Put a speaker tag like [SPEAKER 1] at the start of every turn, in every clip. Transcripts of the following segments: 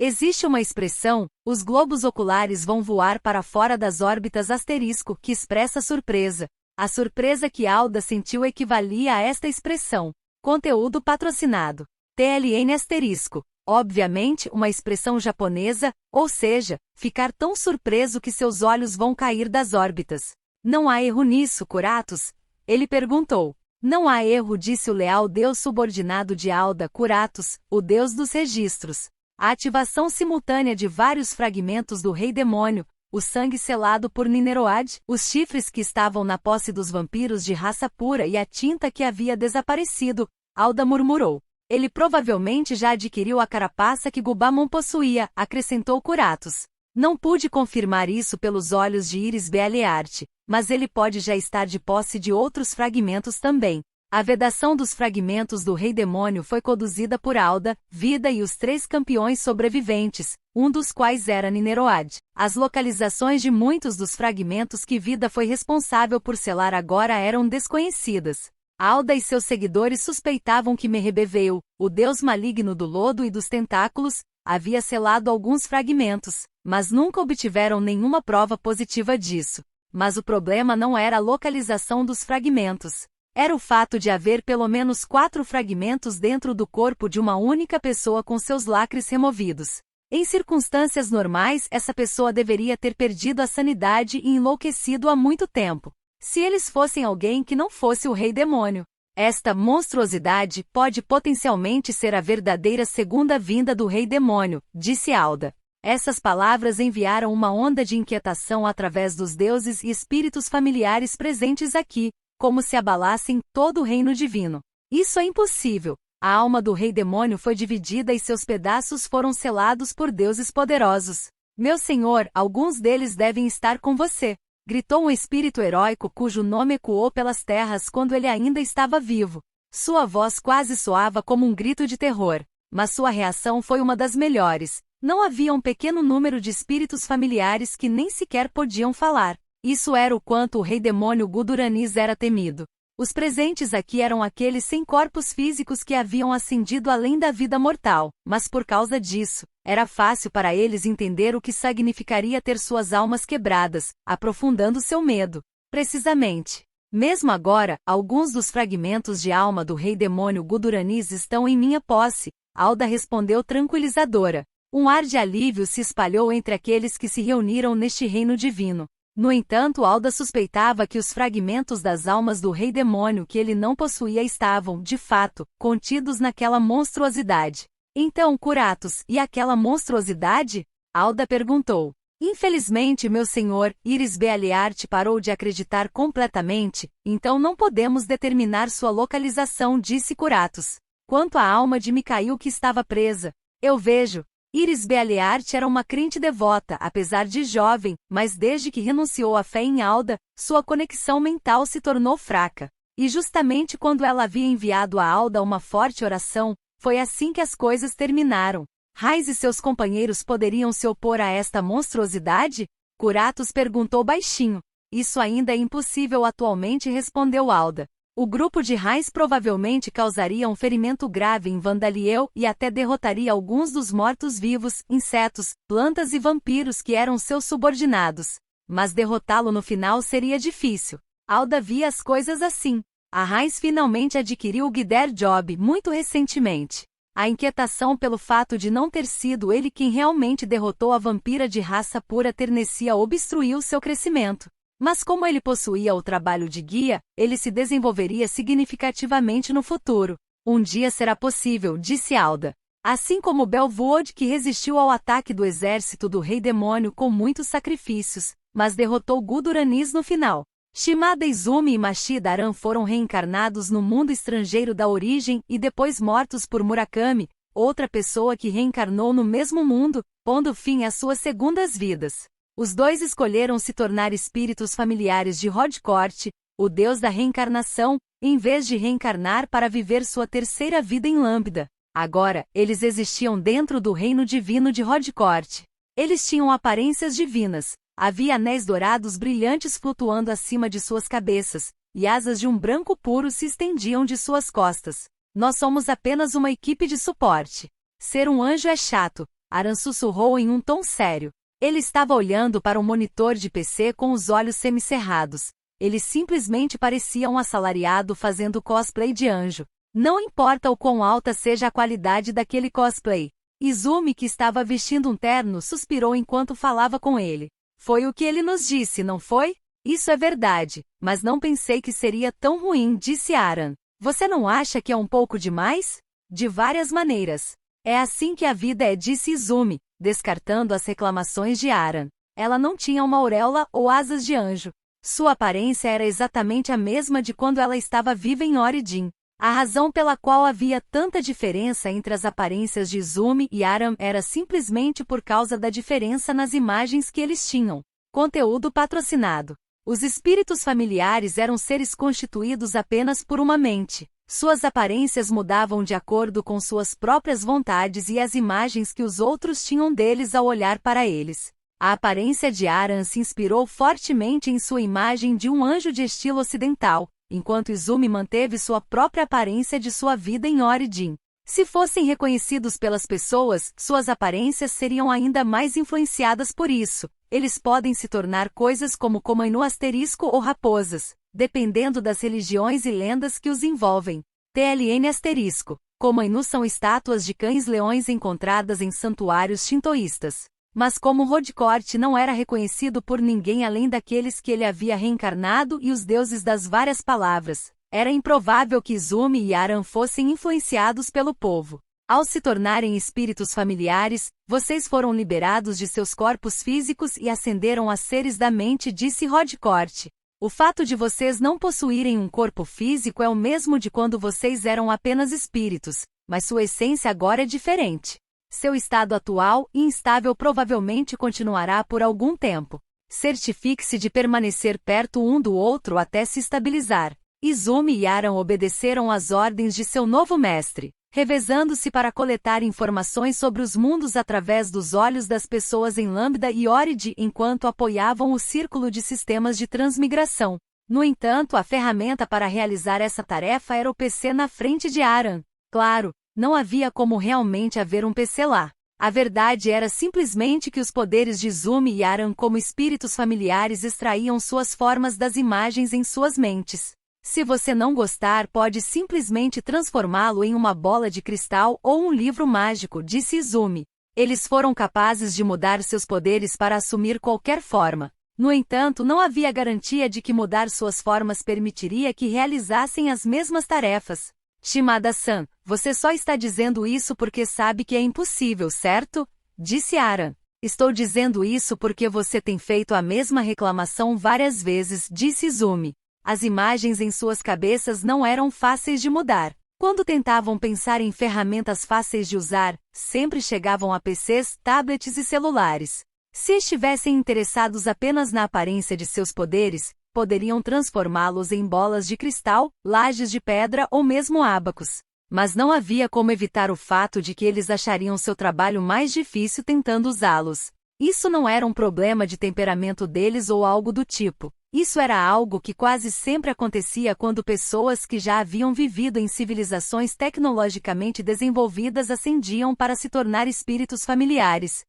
[SPEAKER 1] Existe uma expressão, os globos oculares vão voar para fora das órbitas asterisco, que expressa surpresa. A surpresa que Alda sentiu equivalia a esta expressão. Conteúdo patrocinado. TLN asterisco. Obviamente, uma expressão japonesa, ou seja, ficar tão surpreso que seus olhos vão cair das órbitas. Não há erro nisso, Curatos? Ele perguntou. Não há erro, disse o leal deus subordinado de Alda, Curatos, o deus dos registros. A ativação simultânea de vários fragmentos do Rei Demônio, o sangue selado por Nineroad, os chifres que estavam na posse dos vampiros de raça pura e a tinta que havia desaparecido, Alda murmurou. Ele provavelmente já adquiriu a carapaça que Gubamon possuía, acrescentou Curatos. Não pude confirmar isso pelos olhos de Iris Bealeart, mas ele pode já estar de posse de outros fragmentos também. A vedação dos fragmentos do Rei Demônio foi conduzida por Alda, Vida e os 3 campeões sobreviventes, um dos quais era Nineroad. As localizações de muitos dos fragmentos que Vida foi responsável por selar agora eram desconhecidas. Alda e seus seguidores suspeitavam que Merebeveu, o deus maligno do lodo e dos tentáculos, havia selado alguns fragmentos, mas nunca obtiveram nenhuma prova positiva disso. Mas o problema não era a localização dos fragmentos. Era o fato de haver pelo menos 4 fragmentos dentro do corpo de uma única pessoa com seus lacres removidos. Em circunstâncias normais, essa pessoa deveria ter perdido a sanidade e enlouquecido há muito tempo. Se eles fossem alguém que não fosse o Rei Demônio. Esta monstruosidade pode potencialmente ser a verdadeira segunda vinda do Rei Demônio, disse Alda. Essas palavras enviaram uma onda de inquietação através dos deuses e espíritos familiares presentes aqui, como se abalassem todo o reino divino. Isso é impossível. A alma do Rei Demônio foi dividida e seus pedaços foram selados por deuses poderosos. Meu senhor, alguns deles devem estar com você, gritou um espírito heróico cujo nome ecoou pelas terras quando ele ainda estava vivo. Sua voz quase soava como um grito de terror, mas sua reação foi uma das melhores. Não havia um pequeno número de espíritos familiares que nem sequer podiam falar. Isso era o quanto o Rei Demônio Guduranis era temido. Os presentes aqui eram aqueles sem corpos físicos que haviam ascendido além da vida mortal, mas por causa disso, era fácil para eles entender o que significaria ter suas almas quebradas, aprofundando seu medo. Precisamente. Mesmo agora, alguns dos fragmentos de alma do Rei Demônio Guduranis estão em minha posse, Alda respondeu tranquilizadora. Um ar de alívio se espalhou entre aqueles que se reuniram neste reino divino. No entanto, Alda suspeitava que os fragmentos das almas do Rei Demônio que ele não possuía estavam, de fato, contidos naquela monstruosidade. Então, Curatos, e aquela monstruosidade? Alda perguntou. Infelizmente, meu senhor, Iris Bealeart parou de acreditar completamente, então não podemos determinar sua localização, disse Curatos. Quanto à alma de Mikhail que estava presa, eu vejo. Iris Bealeart era uma crente devota, apesar de jovem, mas desde que renunciou à fé em Alda, sua conexão mental se tornou fraca. E justamente quando ela havia enviado a Alda uma forte oração, foi assim que as coisas terminaram. Raiz e seus companheiros poderiam se opor a esta monstruosidade? Curatos perguntou baixinho. Isso ainda é impossível atualmente, respondeu Alda. O grupo de Raiz provavelmente causaria um ferimento grave em Vandaliel e até derrotaria alguns dos mortos-vivos, insetos, plantas e vampiros que eram seus subordinados. Mas derrotá-lo no final seria difícil. Alda via as coisas assim. A Raiz finalmente adquiriu o Guider Job muito recentemente. A inquietação pelo fato de não ter sido ele quem realmente derrotou a vampira de raça pura Ternecia obstruiu seu crescimento. Mas como ele possuía o trabalho de guia, ele se desenvolveria significativamente no futuro. Um dia será possível, disse Alda. Assim como Belvood, que resistiu ao ataque do exército do Rei Demônio com muitos sacrifícios, mas derrotou Guduranis no final. Shimada Izumi e Mashida Aran foram reencarnados no mundo estrangeiro da origem e depois mortos por Murakami, outra pessoa que reencarnou no mesmo mundo, pondo fim às suas segundas vidas. Os dois escolheram se tornar espíritos familiares de Rodcourt, o deus da reencarnação, em vez de reencarnar para viver sua terceira vida em Lambda. Agora, eles existiam dentro do reino divino de Rodcourt. Eles tinham aparências divinas. Havia anéis dourados brilhantes flutuando acima de suas cabeças, e asas de um branco puro se estendiam de suas costas. Nós somos apenas uma equipe de suporte. Ser um anjo é chato, Aran sussurrou em um tom sério. Ele estava olhando para um monitor de PC com os olhos semicerrados. Ele simplesmente parecia um assalariado fazendo cosplay de anjo. Não importa o quão alta seja a qualidade daquele cosplay. Izumi, que estava vestindo um terno, suspirou enquanto falava com ele. Foi o que ele nos disse, não foi? Isso é verdade, mas não pensei que seria tão ruim, disse Aran. Você não acha que é um pouco demais? De várias maneiras. É assim que a vida é, disse Izumi, descartando as reclamações de Aran. Ela não tinha uma auréola ou asas de anjo. Sua aparência era exatamente a mesma de quando ela estava viva em Origin. A razão pela qual havia tanta diferença entre as aparências de Izumi e Aran era simplesmente por causa da diferença nas imagens que eles tinham. Conteúdo patrocinado. Os espíritos familiares eram seres constituídos apenas por uma mente. Suas aparências mudavam de acordo com suas próprias vontades e as imagens que os outros tinham deles ao olhar para eles. A aparência de Aran se inspirou fortemente em sua imagem de um anjo de estilo ocidental, enquanto Izumi manteve sua própria aparência de sua vida em Origin. Se fossem reconhecidos pelas pessoas, suas aparências seriam ainda mais influenciadas por isso. Eles podem se tornar coisas como Komainu asterisco ou raposas, dependendo das religiões e lendas que os envolvem. TLN asterisco. Komainu são estátuas de cães-leões encontradas em santuários shintoístas. Mas como Rodcourt não era reconhecido por ninguém além daqueles que ele havia reencarnado e os deuses das várias palavras, era improvável que Izumi e Aran fossem influenciados pelo povo. Ao se tornarem espíritos familiares, vocês foram liberados de seus corpos físicos e ascenderam a seres da mente, disse Rodcourt. O fato de vocês não possuírem um corpo físico é o mesmo de quando vocês eram apenas espíritos, mas sua essência agora é diferente. Seu estado atual e instável provavelmente continuará por algum tempo. Certifique-se de permanecer perto um do outro até se estabilizar. Izumi e Aran obedeceram às ordens de seu novo mestre, revezando-se para coletar informações sobre os mundos através dos olhos das pessoas em Lambda e Origin enquanto apoiavam o círculo de sistemas de transmigração. No entanto, a ferramenta para realizar essa tarefa era o PC na frente de Aran. Claro, não havia como realmente haver um PC lá. A verdade era simplesmente que os poderes de Izumi e Aran como espíritos familiares extraíam suas formas das imagens em suas mentes. Se você não gostar, pode simplesmente transformá-lo em uma bola de cristal ou um livro mágico, disse Izumi. Eles foram capazes de mudar seus poderes para assumir qualquer forma. No entanto, não havia garantia de que mudar suas formas permitiria que realizassem as mesmas tarefas. Shimada-san, você só está dizendo isso porque sabe que é impossível, certo? Disse Aran. Estou dizendo isso porque você tem feito a mesma reclamação várias vezes, disse Izumi. As imagens em suas cabeças não eram fáceis de mudar. Quando tentavam pensar em ferramentas fáceis de usar, sempre chegavam a PCs, tablets e celulares. Se estivessem interessados apenas na aparência de seus poderes, poderiam transformá-los em bolas de cristal, lajes de pedra ou mesmo ábacos. Mas não havia como evitar o fato de que eles achariam seu trabalho mais difícil tentando usá-los. Isso não era um problema de temperamento deles ou algo do tipo. Isso era algo que quase sempre acontecia quando pessoas que já haviam vivido em civilizações tecnologicamente desenvolvidas ascendiam para se tornar espíritos familiares.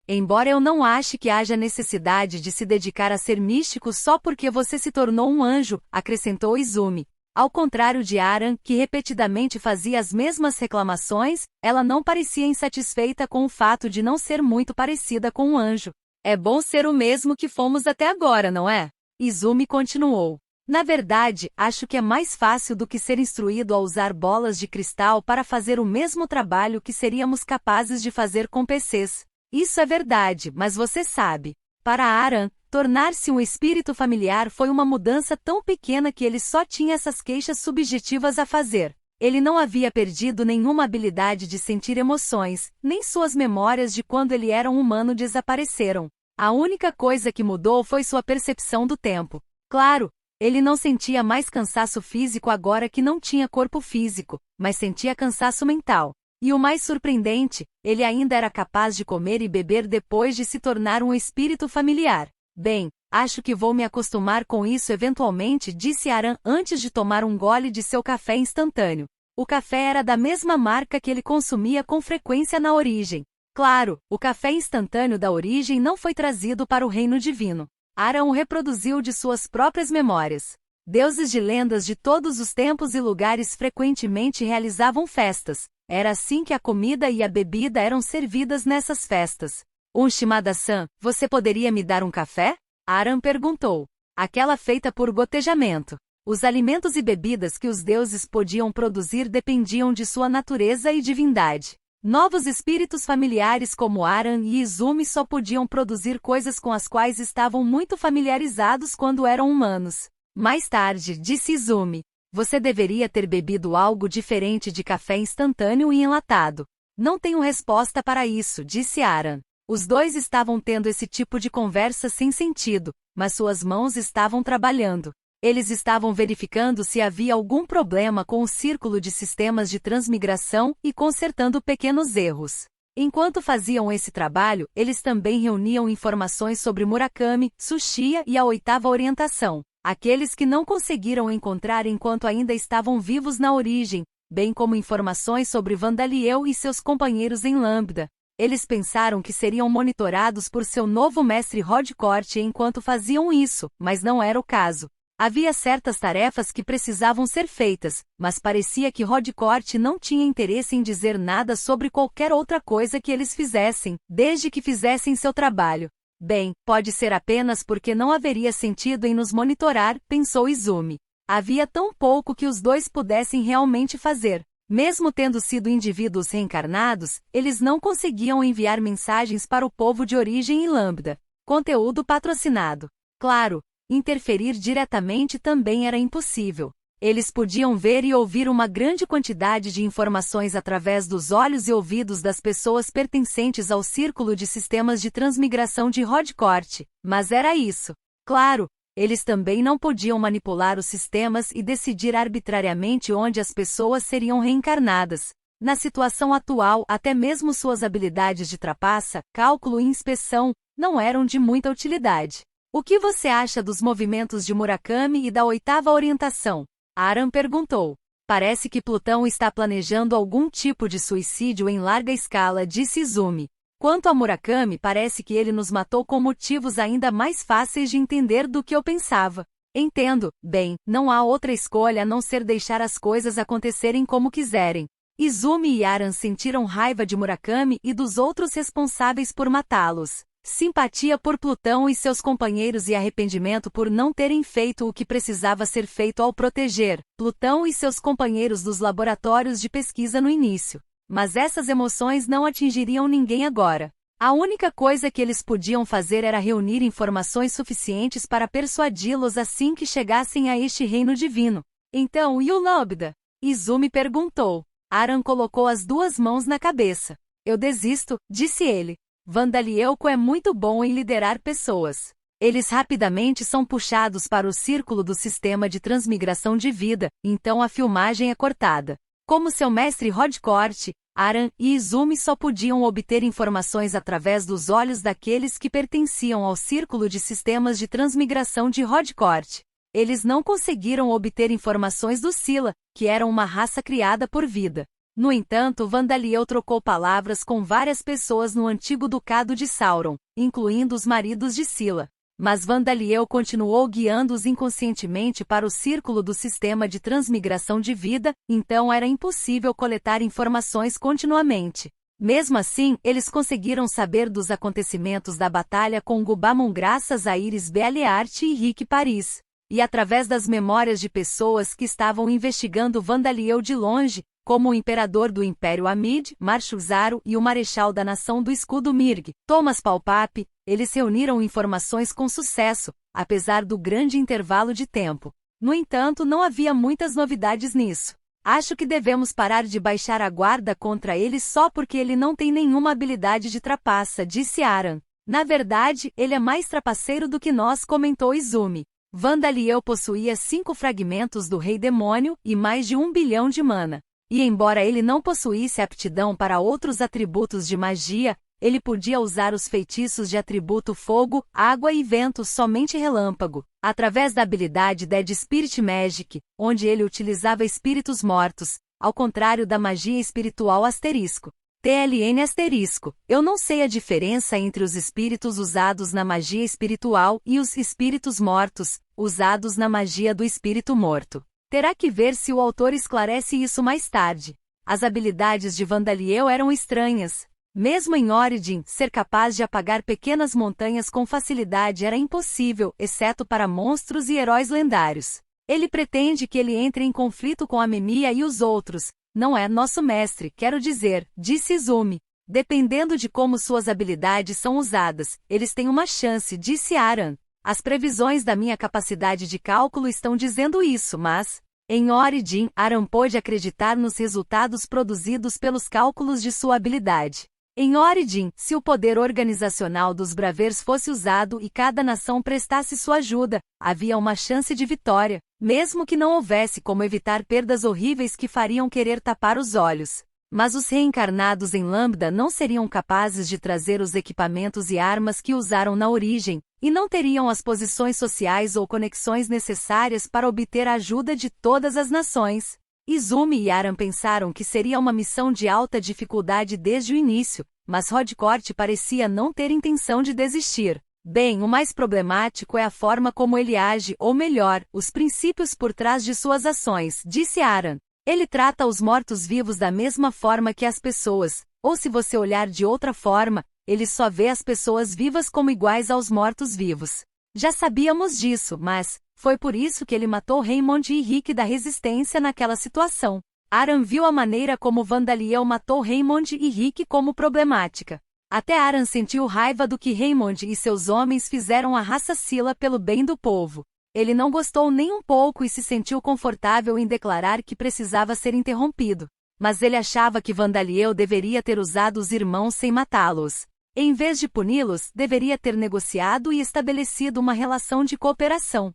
[SPEAKER 1] Embora eu não ache que haja necessidade de se dedicar a ser místico só porque você se tornou um anjo, acrescentou Izumi. Ao contrário de Aran, que repetidamente fazia as mesmas reclamações, ela não parecia insatisfeita com o fato de não ser muito parecida com um anjo. É bom ser o mesmo que fomos até agora, não é? Izumi continuou. Na verdade, acho que é mais fácil do que ser instruído a usar bolas de cristal para fazer o mesmo trabalho que seríamos capazes de fazer com PCs. Isso é verdade, mas você sabe. Para Aran, tornar-se um espírito familiar foi uma mudança tão pequena que ele só tinha essas queixas subjetivas a fazer. Ele não havia perdido nenhuma habilidade de sentir emoções, nem suas memórias de quando ele era um humano desapareceram. A única coisa que mudou foi sua percepção do tempo. Claro, ele não sentia mais cansaço físico agora que não tinha corpo físico, mas sentia cansaço mental. E o mais surpreendente, ele ainda era capaz de comer e beber depois de se tornar um espírito familiar. Bem, acho que vou me acostumar com isso eventualmente, disse Aran antes de tomar um gole de seu café instantâneo. O café era da mesma marca que ele consumia com frequência na origem. Claro, o café instantâneo da origem não foi trazido para o reino divino. Aran o reproduziu de suas próprias memórias. Deuses de lendas de todos os tempos e lugares frequentemente realizavam festas. Era assim que a comida e a bebida eram servidas nessas festas. Shimada-san, você poderia me dar um café? Aran perguntou. Aquela feita por gotejamento. Os alimentos e bebidas que os deuses podiam produzir dependiam de sua natureza e divindade. Novos espíritos familiares como Aran e Izumi só podiam produzir coisas com as quais estavam muito familiarizados quando eram humanos. Mais tarde, disse Izumi, você deveria ter bebido algo diferente de café instantâneo e enlatado. Não tenho resposta para isso, disse Aran. Os dois estavam tendo esse tipo de conversa sem sentido, mas suas mãos estavam trabalhando. Eles estavam verificando se havia algum problema com o círculo de sistemas de transmigração e consertando pequenos erros. Enquanto faziam esse trabalho, eles também reuniam informações sobre Murakami, Tsuchiya e a oitava orientação, aqueles que não conseguiram encontrar enquanto ainda estavam vivos na origem, bem como informações sobre Vandaliel e seus companheiros em Lambda. Eles pensaram que seriam monitorados por seu novo mestre Rodcourt enquanto faziam isso, mas não era o caso. Havia certas tarefas que precisavam ser feitas, mas parecia que Rodcourt não tinha interesse em dizer nada sobre qualquer outra coisa que eles fizessem, desde que fizessem seu trabalho. Bem, pode ser apenas porque não haveria sentido em nos monitorar, pensou Izumi. Havia tão pouco que os dois pudessem realmente fazer. Mesmo tendo sido indivíduos reencarnados, eles não conseguiam enviar mensagens para o povo de origem em Lambda. Conteúdo patrocinado. Claro. Interferir diretamente também era impossível. Eles podiam ver e ouvir uma grande quantidade de informações através dos olhos e ouvidos das pessoas pertencentes ao círculo de sistemas de transmigração de Rodcourt, mas era isso. Claro, eles também não podiam manipular os sistemas e decidir arbitrariamente onde as pessoas seriam reencarnadas. Na situação atual, até mesmo suas habilidades de trapaça, cálculo e inspeção não eram de muita utilidade. O que você acha dos movimentos de Murakami e da oitava orientação? Aran perguntou. Parece que Plutão está planejando algum tipo de suicídio em larga escala, disse Izumi. Quanto a Murakami, parece que ele nos matou com motivos ainda mais fáceis de entender do que eu pensava. Entendo, bem, não há outra escolha a não ser deixar as coisas acontecerem como quiserem. Izumi e Aran sentiram raiva de Murakami e dos outros responsáveis por matá-los. Simpatia por Plutão e seus companheiros e arrependimento por não terem feito o que precisava ser feito ao proteger Plutão e seus companheiros dos laboratórios de pesquisa no início. Mas essas emoções não atingiriam ninguém agora. A única coisa que eles podiam fazer era reunir informações suficientes para persuadi-los assim que chegassem a este reino divino. Então, e o Lambda? Izumi perguntou. Aran colocou as duas mãos na cabeça. Eu desisto, disse ele. Vandalielko é muito bom em liderar pessoas. Eles rapidamente são puxados para o círculo do sistema de transmigração de vida, então a filmagem é cortada. Como seu mestre Rodcourt, Aran e Izumi só podiam obter informações através dos olhos daqueles que pertenciam ao círculo de sistemas de transmigração de Rodcourt. Eles não conseguiram obter informações do Sila, que era uma raça criada por vida. No entanto, Vandaliel trocou palavras com várias pessoas no antigo ducado de Sauron, incluindo os maridos de Sila. Mas Vandaliel continuou guiando-os inconscientemente para o círculo do sistema de transmigração de vida, então era impossível coletar informações continuamente. Mesmo assim, eles conseguiram saber dos acontecimentos da batalha com Gubamon graças a Iris Bealeart e Rick Paris. E através das memórias de pessoas que estavam investigando Vandaliel de longe, como o imperador do Império Amid, Marshuzaro e o marechal da nação do escudo Mirg, Thomas Palpape, eles reuniram informações com sucesso, apesar do grande intervalo de tempo. No entanto, não havia muitas novidades nisso. Acho que devemos parar de baixar a guarda contra ele só porque ele não tem nenhuma habilidade de trapaça, disse Aran. Na verdade, ele é mais trapaceiro do que nós, comentou Izumi. Vandaliel possuía 5 fragmentos do Rei Demônio e mais de 1 bilhão de mana. E embora ele não possuísse aptidão para outros atributos de magia, ele podia usar os feitiços de atributo fogo, água e vento somente relâmpago, através da habilidade Dead Spirit Magic, onde ele utilizava espíritos mortos, ao contrário da magia espiritual asterisco. TLN asterisco. Eu não sei a diferença entre os espíritos usados na magia espiritual e os espíritos mortos, usados na magia do espírito morto. Terá que ver se o autor esclarece isso mais tarde. As habilidades de Vandaliel eram estranhas. Mesmo em Origin, ser capaz de apagar pequenas montanhas com facilidade era impossível, exceto para monstros e heróis lendários. Ele pretende que ele entre em conflito com a Memiya e os outros. Não é nosso mestre, quero dizer, disse Izumi. Dependendo de como suas habilidades são usadas, eles têm uma chance, disse Aran. As previsões da minha capacidade de cálculo estão dizendo isso, mas... Em Origin, Aran pôde acreditar nos resultados produzidos pelos cálculos de sua habilidade. Em Origin, se o poder organizacional dos Bravers fosse usado e cada nação prestasse sua ajuda, havia uma chance de vitória, mesmo que não houvesse como evitar perdas horríveis que fariam querer tapar os olhos. Mas os reencarnados em Lambda não seriam capazes de trazer os equipamentos e armas que usaram na origem, e não teriam as posições sociais ou conexões necessárias para obter a ajuda de todas as nações. Izumi e Aran pensaram que seria uma missão de alta dificuldade desde o início, mas Rodcourt parecia não ter intenção de desistir. Bem, o mais problemático é a forma como ele age, ou melhor, os princípios por trás de suas ações, disse Aran. Ele trata os mortos-vivos da mesma forma que as pessoas, ou se você olhar de outra forma, ele só vê as pessoas vivas como iguais aos mortos-vivos. Já sabíamos disso, mas... foi por isso que ele matou Raymond e Rick da Resistência naquela situação. Aran viu a maneira como Vandaliel matou Raymond e Rick como problemática. Até Aran sentiu raiva do que Raymond e seus homens fizeram à raça Scylla pelo bem do povo. Ele não gostou nem um pouco e se sentiu confortável em declarar que precisava ser interrompido. Mas ele achava que Vandaliel deveria ter usado os irmãos sem matá-los. Em vez de puni-los, deveria ter negociado e estabelecido uma relação de cooperação.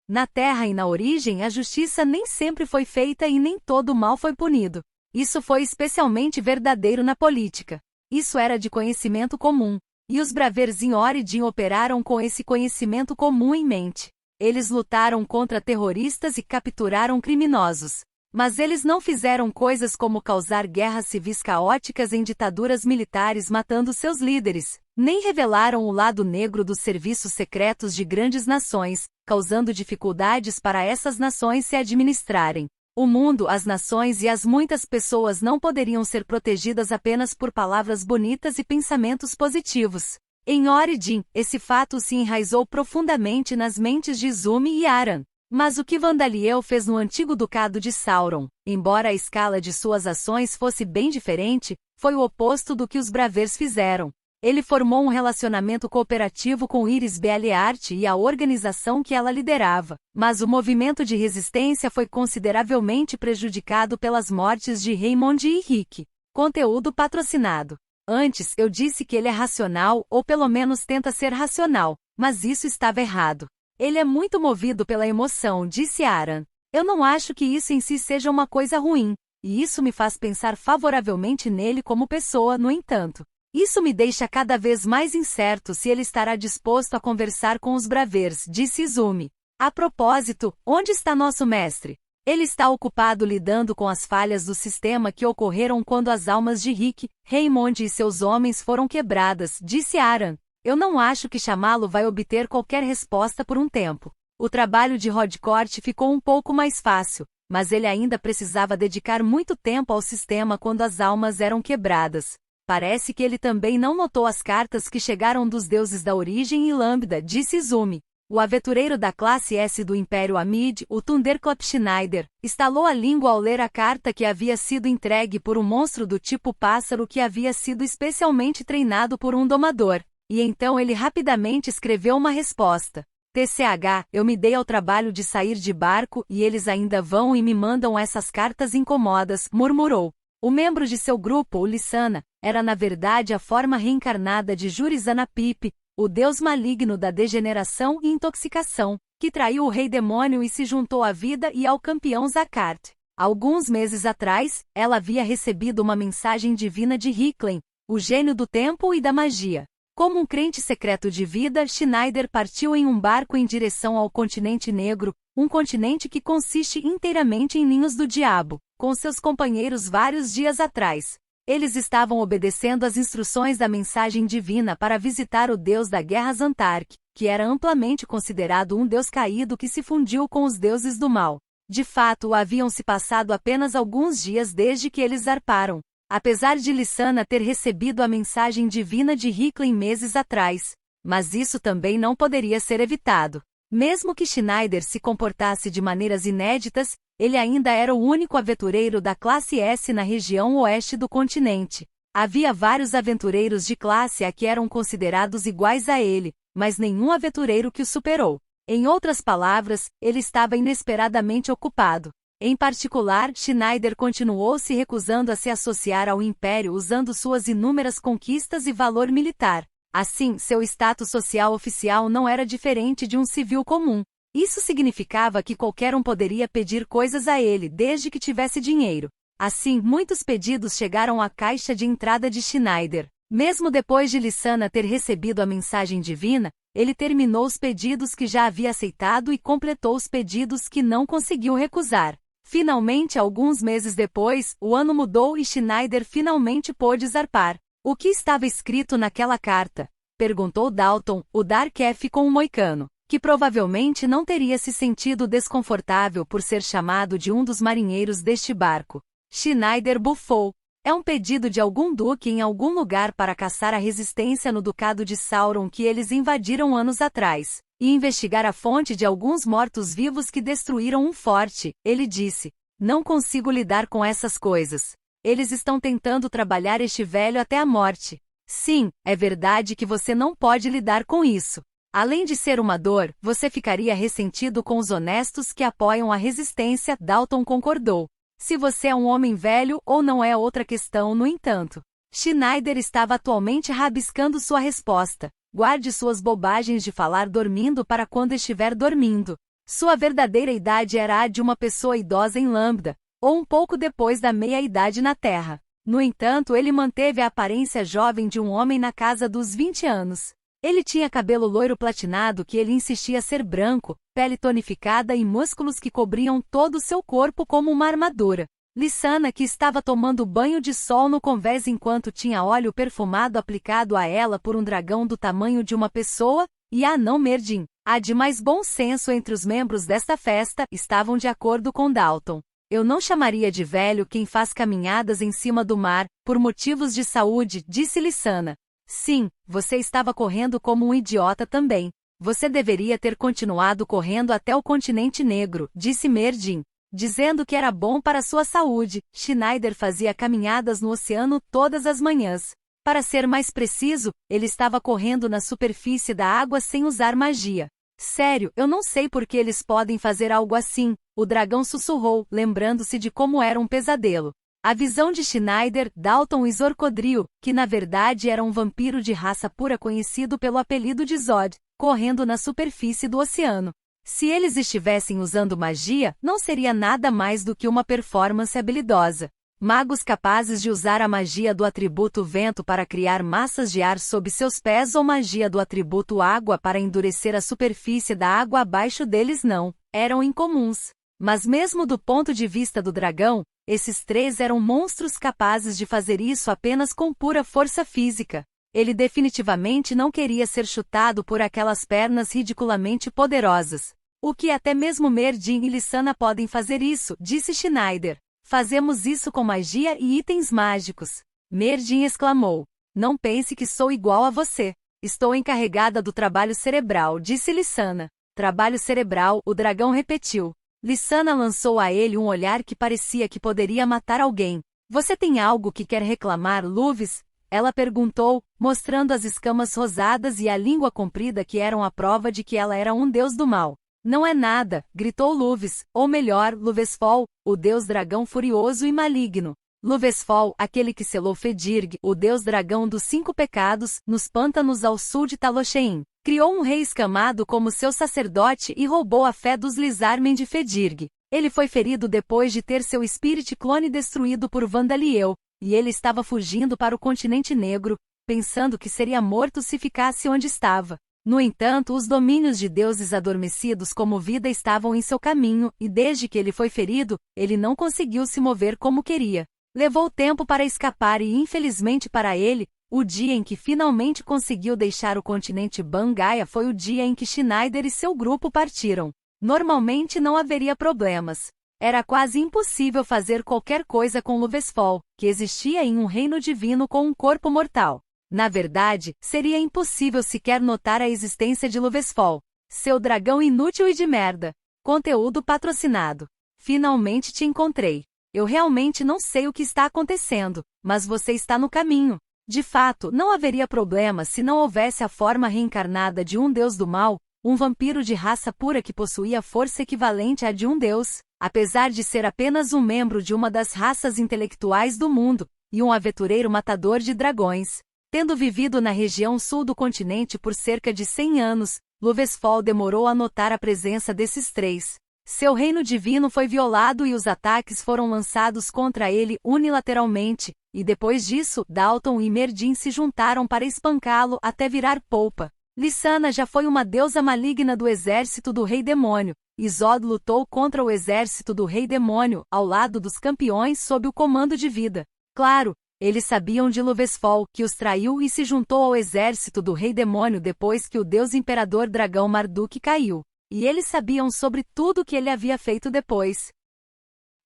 [SPEAKER 1] Na Terra e na origem a justiça nem sempre foi feita e nem todo o mal foi punido. Isso foi especialmente verdadeiro na política. Isso era de conhecimento comum. E os Bravers em Origin operaram com esse conhecimento comum em mente. Eles lutaram contra terroristas e capturaram criminosos. Mas eles não fizeram coisas como causar guerras civis caóticas em ditaduras militares matando seus líderes, nem revelaram o lado negro dos serviços secretos de grandes nações, causando dificuldades para essas nações se administrarem. O mundo, as nações e as muitas pessoas não poderiam ser protegidas apenas por palavras bonitas e pensamentos positivos. Em Origin, esse fato se enraizou profundamente nas mentes de Izumi e Aran. Mas o que Vandaliel fez no antigo ducado de Sauron, embora a escala de suas ações fosse bem diferente, foi o oposto do que os Bravers fizeram. Ele formou um relacionamento cooperativo com Iris Bealeart e a organização que ela liderava, mas o movimento de resistência foi consideravelmente prejudicado pelas mortes de Raymond e Rick. Conteúdo patrocinado. Antes, eu disse que ele é racional, ou pelo menos tenta ser racional, mas isso estava errado. Ele é muito movido pela emoção, disse Aran. Eu não acho que isso em si seja uma coisa ruim, e isso me faz pensar favoravelmente nele como pessoa, no entanto. Isso me deixa cada vez mais incerto se ele estará disposto a conversar com os Bravers, disse Izumi. A propósito, onde está nosso mestre? Ele está ocupado lidando com as falhas do sistema que ocorreram quando as almas de Rick, Raymond e seus homens foram quebradas, disse Aran. Eu não acho que chamá-lo vai obter qualquer resposta por um tempo. O trabalho de Rodcourt ficou um pouco mais fácil, mas ele ainda precisava dedicar muito tempo ao sistema quando as almas eram quebradas. Parece que ele também não notou as cartas que chegaram dos deuses da origem e Lambda, disse Izumi. O aventureiro da classe S do Império Amid, o Thunderclap Schneider, estalou a língua ao ler a carta que havia sido entregue por um monstro do tipo pássaro que havia sido especialmente treinado por um domador. E então ele rapidamente escreveu uma resposta. TCH, eu me dei ao trabalho de sair de barco e eles ainda vão e me mandam essas cartas incômodas, murmurou. O membro de seu grupo, o Lissana, era na verdade a forma reencarnada de Jurizana Pipe, o deus maligno da degeneração e intoxicação, que traiu o rei demônio e se juntou à vida e ao campeão Zakart. Alguns meses atrás, ela havia recebido uma mensagem divina de Hicklin, o gênio do tempo e da magia. Como um crente secreto de vida, Schneider partiu em um barco em direção ao continente negro, um continente que consiste inteiramente em ninhos do diabo, com seus companheiros vários dias atrás. Eles estavam obedecendo às instruções da mensagem divina para visitar o deus da guerra Zantark, que era amplamente considerado um deus caído que se fundiu com os deuses do mal. De fato, haviam se passado apenas alguns dias desde que eles zarparam. Apesar de Lissana ter recebido a mensagem divina de Hicklin meses atrás, mas isso também não poderia ser evitado. Mesmo que Schneider se comportasse de maneiras inéditas, ele ainda era o único aventureiro da classe S na região oeste do continente. Havia vários aventureiros de classe A que eram considerados iguais a ele, mas nenhum aventureiro que o superou. Em outras palavras, ele estava inesperadamente ocupado. Em particular, Schneider continuou se recusando a se associar ao Império usando suas inúmeras conquistas e valor militar. Assim, seu status social oficial não era diferente de um civil comum. Isso significava que qualquer um poderia pedir coisas a ele desde que tivesse dinheiro. Assim, muitos pedidos chegaram à caixa de entrada de Schneider. Mesmo depois de Lissana ter recebido a mensagem divina, ele terminou os pedidos que já havia aceitado e completou os pedidos que não conseguiu recusar. Finalmente, alguns meses depois, o ano mudou e Schneider finalmente pôde zarpar. O que estava escrito naquela carta? Perguntou Dalton, o Dark Elf com um moicano, que provavelmente não teria se sentido desconfortável por ser chamado de um dos marinheiros deste barco. Schneider bufou. É um pedido de algum duque em algum lugar para caçar a resistência no ducado de Sauron que eles invadiram anos atrás, e investigar a fonte de alguns mortos-vivos que destruíram um forte, ele disse. Não consigo lidar com essas coisas. Eles estão tentando trabalhar este velho até a morte. Sim, é verdade que você não pode lidar com isso. Além de ser uma dor, você ficaria ressentido com os honestos que apoiam a resistência, Dalton concordou. Se você é um homem velho ou não é outra questão, no entanto. Schneider estava atualmente rabiscando sua resposta. Guarde suas bobagens de falar dormindo para quando estiver dormindo. Sua verdadeira idade era a de uma pessoa idosa em Lambda, ou um pouco depois da meia-idade na Terra. No entanto, ele manteve a aparência jovem de um homem na casa dos 20 anos. Ele tinha cabelo loiro platinado que ele insistia ser branco, pele tonificada e músculos que cobriam todo o seu corpo como uma armadura. Lissana, que estava tomando banho de sol no convés enquanto tinha óleo perfumado aplicado a ela por um dragão do tamanho de uma pessoa, e a anão Merdin, a de mais bom senso entre os membros desta festa, estavam de acordo com Dalton. Eu não chamaria de velho quem faz caminhadas em cima do mar, por motivos de saúde, disse Lissana. Sim, você estava correndo como um idiota também. Você deveria ter continuado correndo até o continente negro, disse Merdin, dizendo que era bom para sua saúde. Schneider fazia caminhadas no oceano todas as manhãs. Para ser mais preciso, ele estava correndo na superfície da água sem usar magia. Sério, eu não sei por que eles podem fazer algo assim, o dragão sussurrou, lembrando-se de como era um pesadelo. A visão de Schneider, Dalton e Zorcodril, que na verdade era um vampiro de raça pura conhecido pelo apelido de Zod, correndo na superfície do oceano. Se eles estivessem usando magia, não seria nada mais do que uma performance habilidosa. Magos capazes de usar a magia do atributo vento para criar massas de ar sob seus pés ou magia do atributo água para endurecer a superfície da água abaixo deles não, eram incomuns. Mas mesmo do ponto de vista do dragão, esses três eram monstros capazes de fazer isso apenas com pura força física. Ele definitivamente não queria ser chutado por aquelas pernas ridiculamente poderosas. O que até mesmo Merdin e Lissana podem fazer isso, disse Schneider. Fazemos isso com magia e itens mágicos. Merdin exclamou. Não pense que sou igual a você. Estou encarregada do trabalho cerebral, disse Lissana. Trabalho cerebral, o dragão repetiu. Lissana lançou a ele um olhar que parecia que poderia matar alguém. Você tem algo que quer reclamar, Luvis? Ela perguntou, mostrando as escamas rosadas e a língua comprida que eram a prova de que ela era um deus do mal. Não é nada, gritou Luvis, ou melhor, Luvesfol, o deus dragão furioso e maligno. Luvesfol, aquele que selou Fedirg, o deus dragão dos 5 pecados, nos pântanos ao sul de Talochein. Criou um rei escamado como seu sacerdote e roubou a fé dos Lizarmen de Fedirg. Ele foi ferido depois de ter seu Spirit Clone destruído por Vandaliel, e ele estava fugindo para o continente negro, pensando que seria morto se ficasse onde estava. No entanto, os domínios de deuses adormecidos como vida estavam em seu caminho, e desde que ele foi ferido, ele não conseguiu se mover como queria. Levou tempo para escapar e, infelizmente para ele, o dia em que finalmente conseguiu deixar o continente Bangaia foi o dia em que Schneider e seu grupo partiram. Normalmente não haveria problemas. Era quase impossível fazer qualquer coisa com Luvesfol, que existia em um reino divino com um corpo mortal. Na verdade, seria impossível sequer notar a existência de Luvesfol, seu dragão inútil e de merda. Conteúdo patrocinado. Finalmente te encontrei. Eu realmente não sei o que está acontecendo, mas você está no caminho. De fato, não haveria problema se não houvesse a forma reencarnada de um deus do mal, um vampiro de raça pura que possuía força equivalente à de um deus, apesar de ser apenas um membro de uma das raças intelectuais do mundo, e um aventureiro matador de dragões. Tendo vivido na região sul do continente por cerca de 100 anos, Luvesfol demorou a notar a presença desses três. Seu reino divino foi violado e os ataques foram lançados contra ele unilateralmente, e depois disso, Dalton e Merdin se juntaram para espancá-lo até virar polpa. Lissana já foi uma deusa maligna do exército do Rei Demônio, e Zod lutou contra o exército do Rei Demônio, ao lado dos campeões sob o comando de Vida. Claro, eles sabiam de Luvesfol, que os traiu e se juntou ao exército do Rei Demônio depois que o deus imperador dragão Marduk caiu. E eles sabiam sobre tudo o que ele havia feito depois.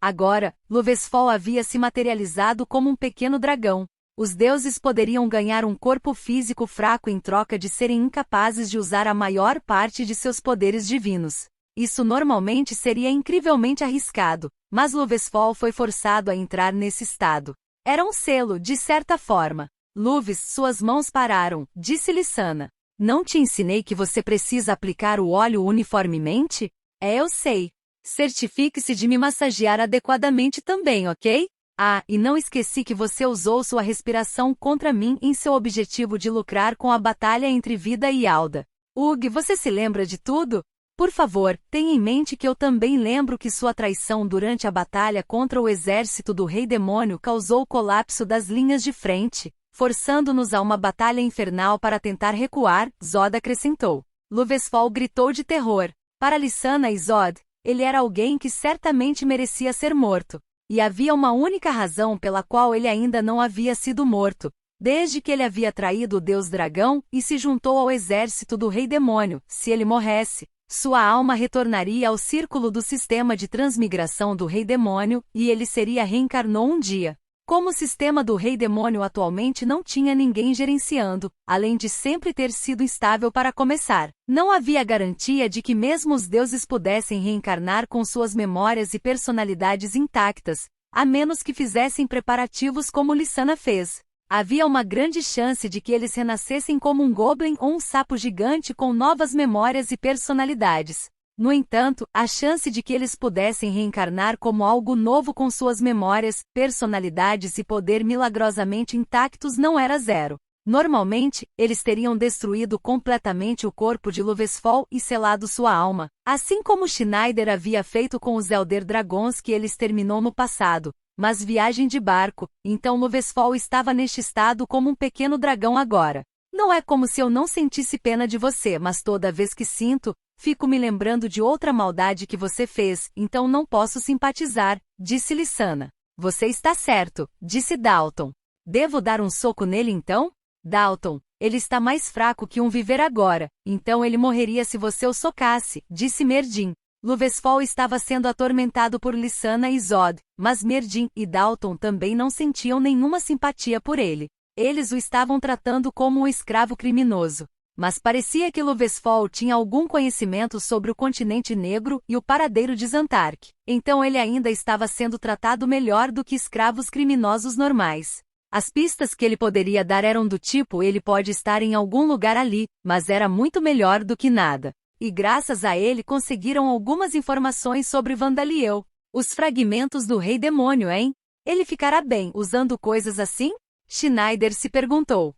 [SPEAKER 1] Agora, Luvesfol havia se materializado como um pequeno dragão. Os deuses poderiam ganhar um corpo físico fraco em troca de serem incapazes de usar a maior parte de seus poderes divinos. Isso normalmente seria incrivelmente arriscado, mas Luvesfol foi forçado a entrar nesse estado. Era um selo, de certa forma. Luves, suas mãos pararam, disse Lissana. Não te ensinei que você precisa aplicar o óleo uniformemente? Eu sei. Certifique-se de me massagear adequadamente também, ok? Ah, e não esqueci que você usou sua respiração contra mim em seu objetivo de lucrar com a batalha entre Vida e Alda. Ugh, você se lembra de tudo? Por favor, tenha em mente que eu também lembro que sua traição durante a batalha contra o exército do Rei Demônio causou o colapso das linhas de frente, forçando-nos a uma batalha infernal para tentar recuar, Zod acrescentou. Luvesfol gritou de terror. Para Lissana e Zod, ele era alguém que certamente merecia ser morto. E havia uma única razão pela qual ele ainda não havia sido morto. Desde que ele havia traído o deus dragão e se juntou ao exército do Rei Demônio, se ele morresse, sua alma retornaria ao círculo do sistema de transmigração do Rei Demônio, e ele seria reencarnou um dia. Como o sistema do Rei Demônio atualmente não tinha ninguém gerenciando, além de sempre ter sido instável para começar, não havia garantia de que mesmo os deuses pudessem reencarnar com suas memórias e personalidades intactas, a menos que fizessem preparativos como Lissana fez. Havia uma grande chance de que eles renascessem como um goblin ou um sapo gigante com novas memórias e personalidades. No entanto, a chance de que eles pudessem reencarnar como algo novo com suas memórias, personalidades e poder milagrosamente intactos não era zero. Normalmente, eles teriam destruído completamente o corpo de Luvesfol e selado sua alma, assim como Schneider havia feito com os Elder Dragons que ele exterminou no passado. Mas viagem de barco, então Luvesfol estava neste estado como um pequeno dragão agora. Não é como se eu não sentisse pena de você, mas toda vez que sinto, fico me lembrando de outra maldade que você fez, então não posso simpatizar, disse Lissana. Você está certo, disse Dalton. Devo dar um soco nele então? Dalton, ele está mais fraco que um viver agora, então ele morreria se você o socasse, disse Merdin. Luvesfol estava sendo atormentado por Lissana e Zod, mas Merdin e Dalton também não sentiam nenhuma simpatia por ele. Eles o estavam tratando como um escravo criminoso. Mas parecia que Luvesfol tinha algum conhecimento sobre o continente negro e o paradeiro de Zantark. Então ele ainda estava sendo tratado melhor do que escravos criminosos normais. As pistas que ele poderia dar eram do tipo ele pode estar em algum lugar ali, mas era muito melhor do que nada. E graças a ele conseguiram algumas informações sobre Vandaliel. Os fragmentos do Rei Demônio, hein? Ele ficará bem usando coisas assim? Schneider se perguntou.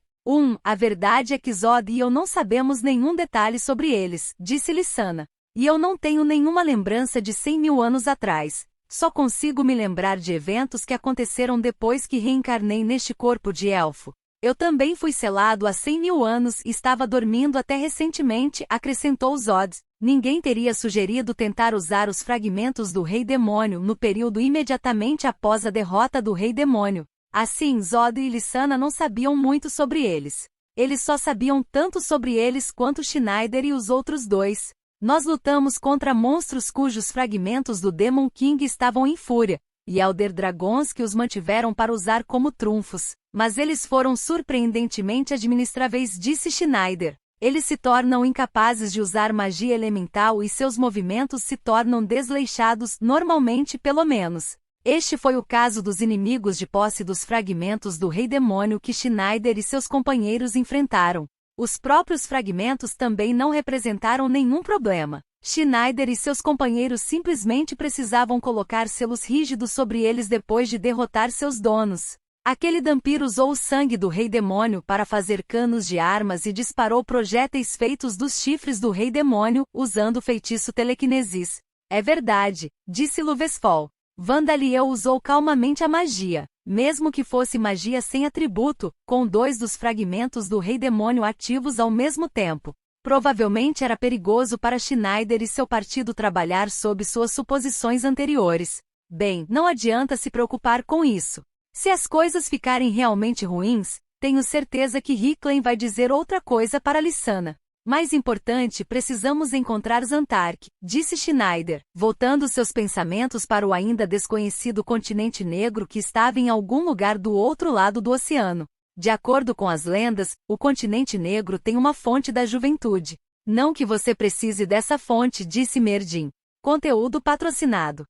[SPEAKER 1] A verdade é que Zod e eu não sabemos nenhum detalhe sobre eles, disse Lissana. E eu não tenho nenhuma lembrança de 100.000 anos atrás. Só consigo me lembrar de eventos que aconteceram depois que reencarnei neste corpo de elfo. Eu também fui selado há 100.000 anos e estava dormindo até recentemente, acrescentou Zod. Ninguém teria sugerido tentar usar os fragmentos do Rei Demônio no período imediatamente após a derrota do Rei Demônio. Assim, Zod e Lysana não sabiam muito sobre eles. Eles só sabiam tanto sobre eles quanto Schneider e os outros dois. Nós lutamos contra monstros cujos fragmentos do Demon King estavam em fúria, e Elder Dragons que os mantiveram para usar como trunfos. Mas eles foram surpreendentemente administráveis, disse Schneider. Eles se tornam incapazes de usar magia elemental e seus movimentos se tornam desleixados, normalmente pelo menos. Este foi o caso dos inimigos de posse dos fragmentos do Rei Demônio que Schneider e seus companheiros enfrentaram. Os próprios fragmentos também não representaram nenhum problema. Schneider e seus companheiros simplesmente precisavam colocar selos rígidos sobre eles depois de derrotar seus donos. Aquele Dhampir usou o sangue do Rei Demônio para fazer canos de armas e disparou projéteis feitos dos chifres do Rei Demônio, usando o feitiço Telequinesis. É verdade, disse Luvesfol. Vandaliel usou calmamente a magia, mesmo que fosse magia sem atributo, com 2 dos fragmentos do Rei Demônio ativos ao mesmo tempo. Provavelmente era perigoso para Schneider e seu partido trabalhar sob suas suposições anteriores. Bem, não adianta se preocupar com isso. Se as coisas ficarem realmente ruins, tenho certeza que Hicklin vai dizer outra coisa para Lysana. Mais importante, precisamos encontrar Zantark, disse Schneider, voltando seus pensamentos para o ainda desconhecido continente negro que estava em algum lugar do outro lado do oceano. De acordo com as lendas, o continente negro tem uma fonte da juventude. Não que você precise dessa fonte, disse Merdin. Conteúdo patrocinado.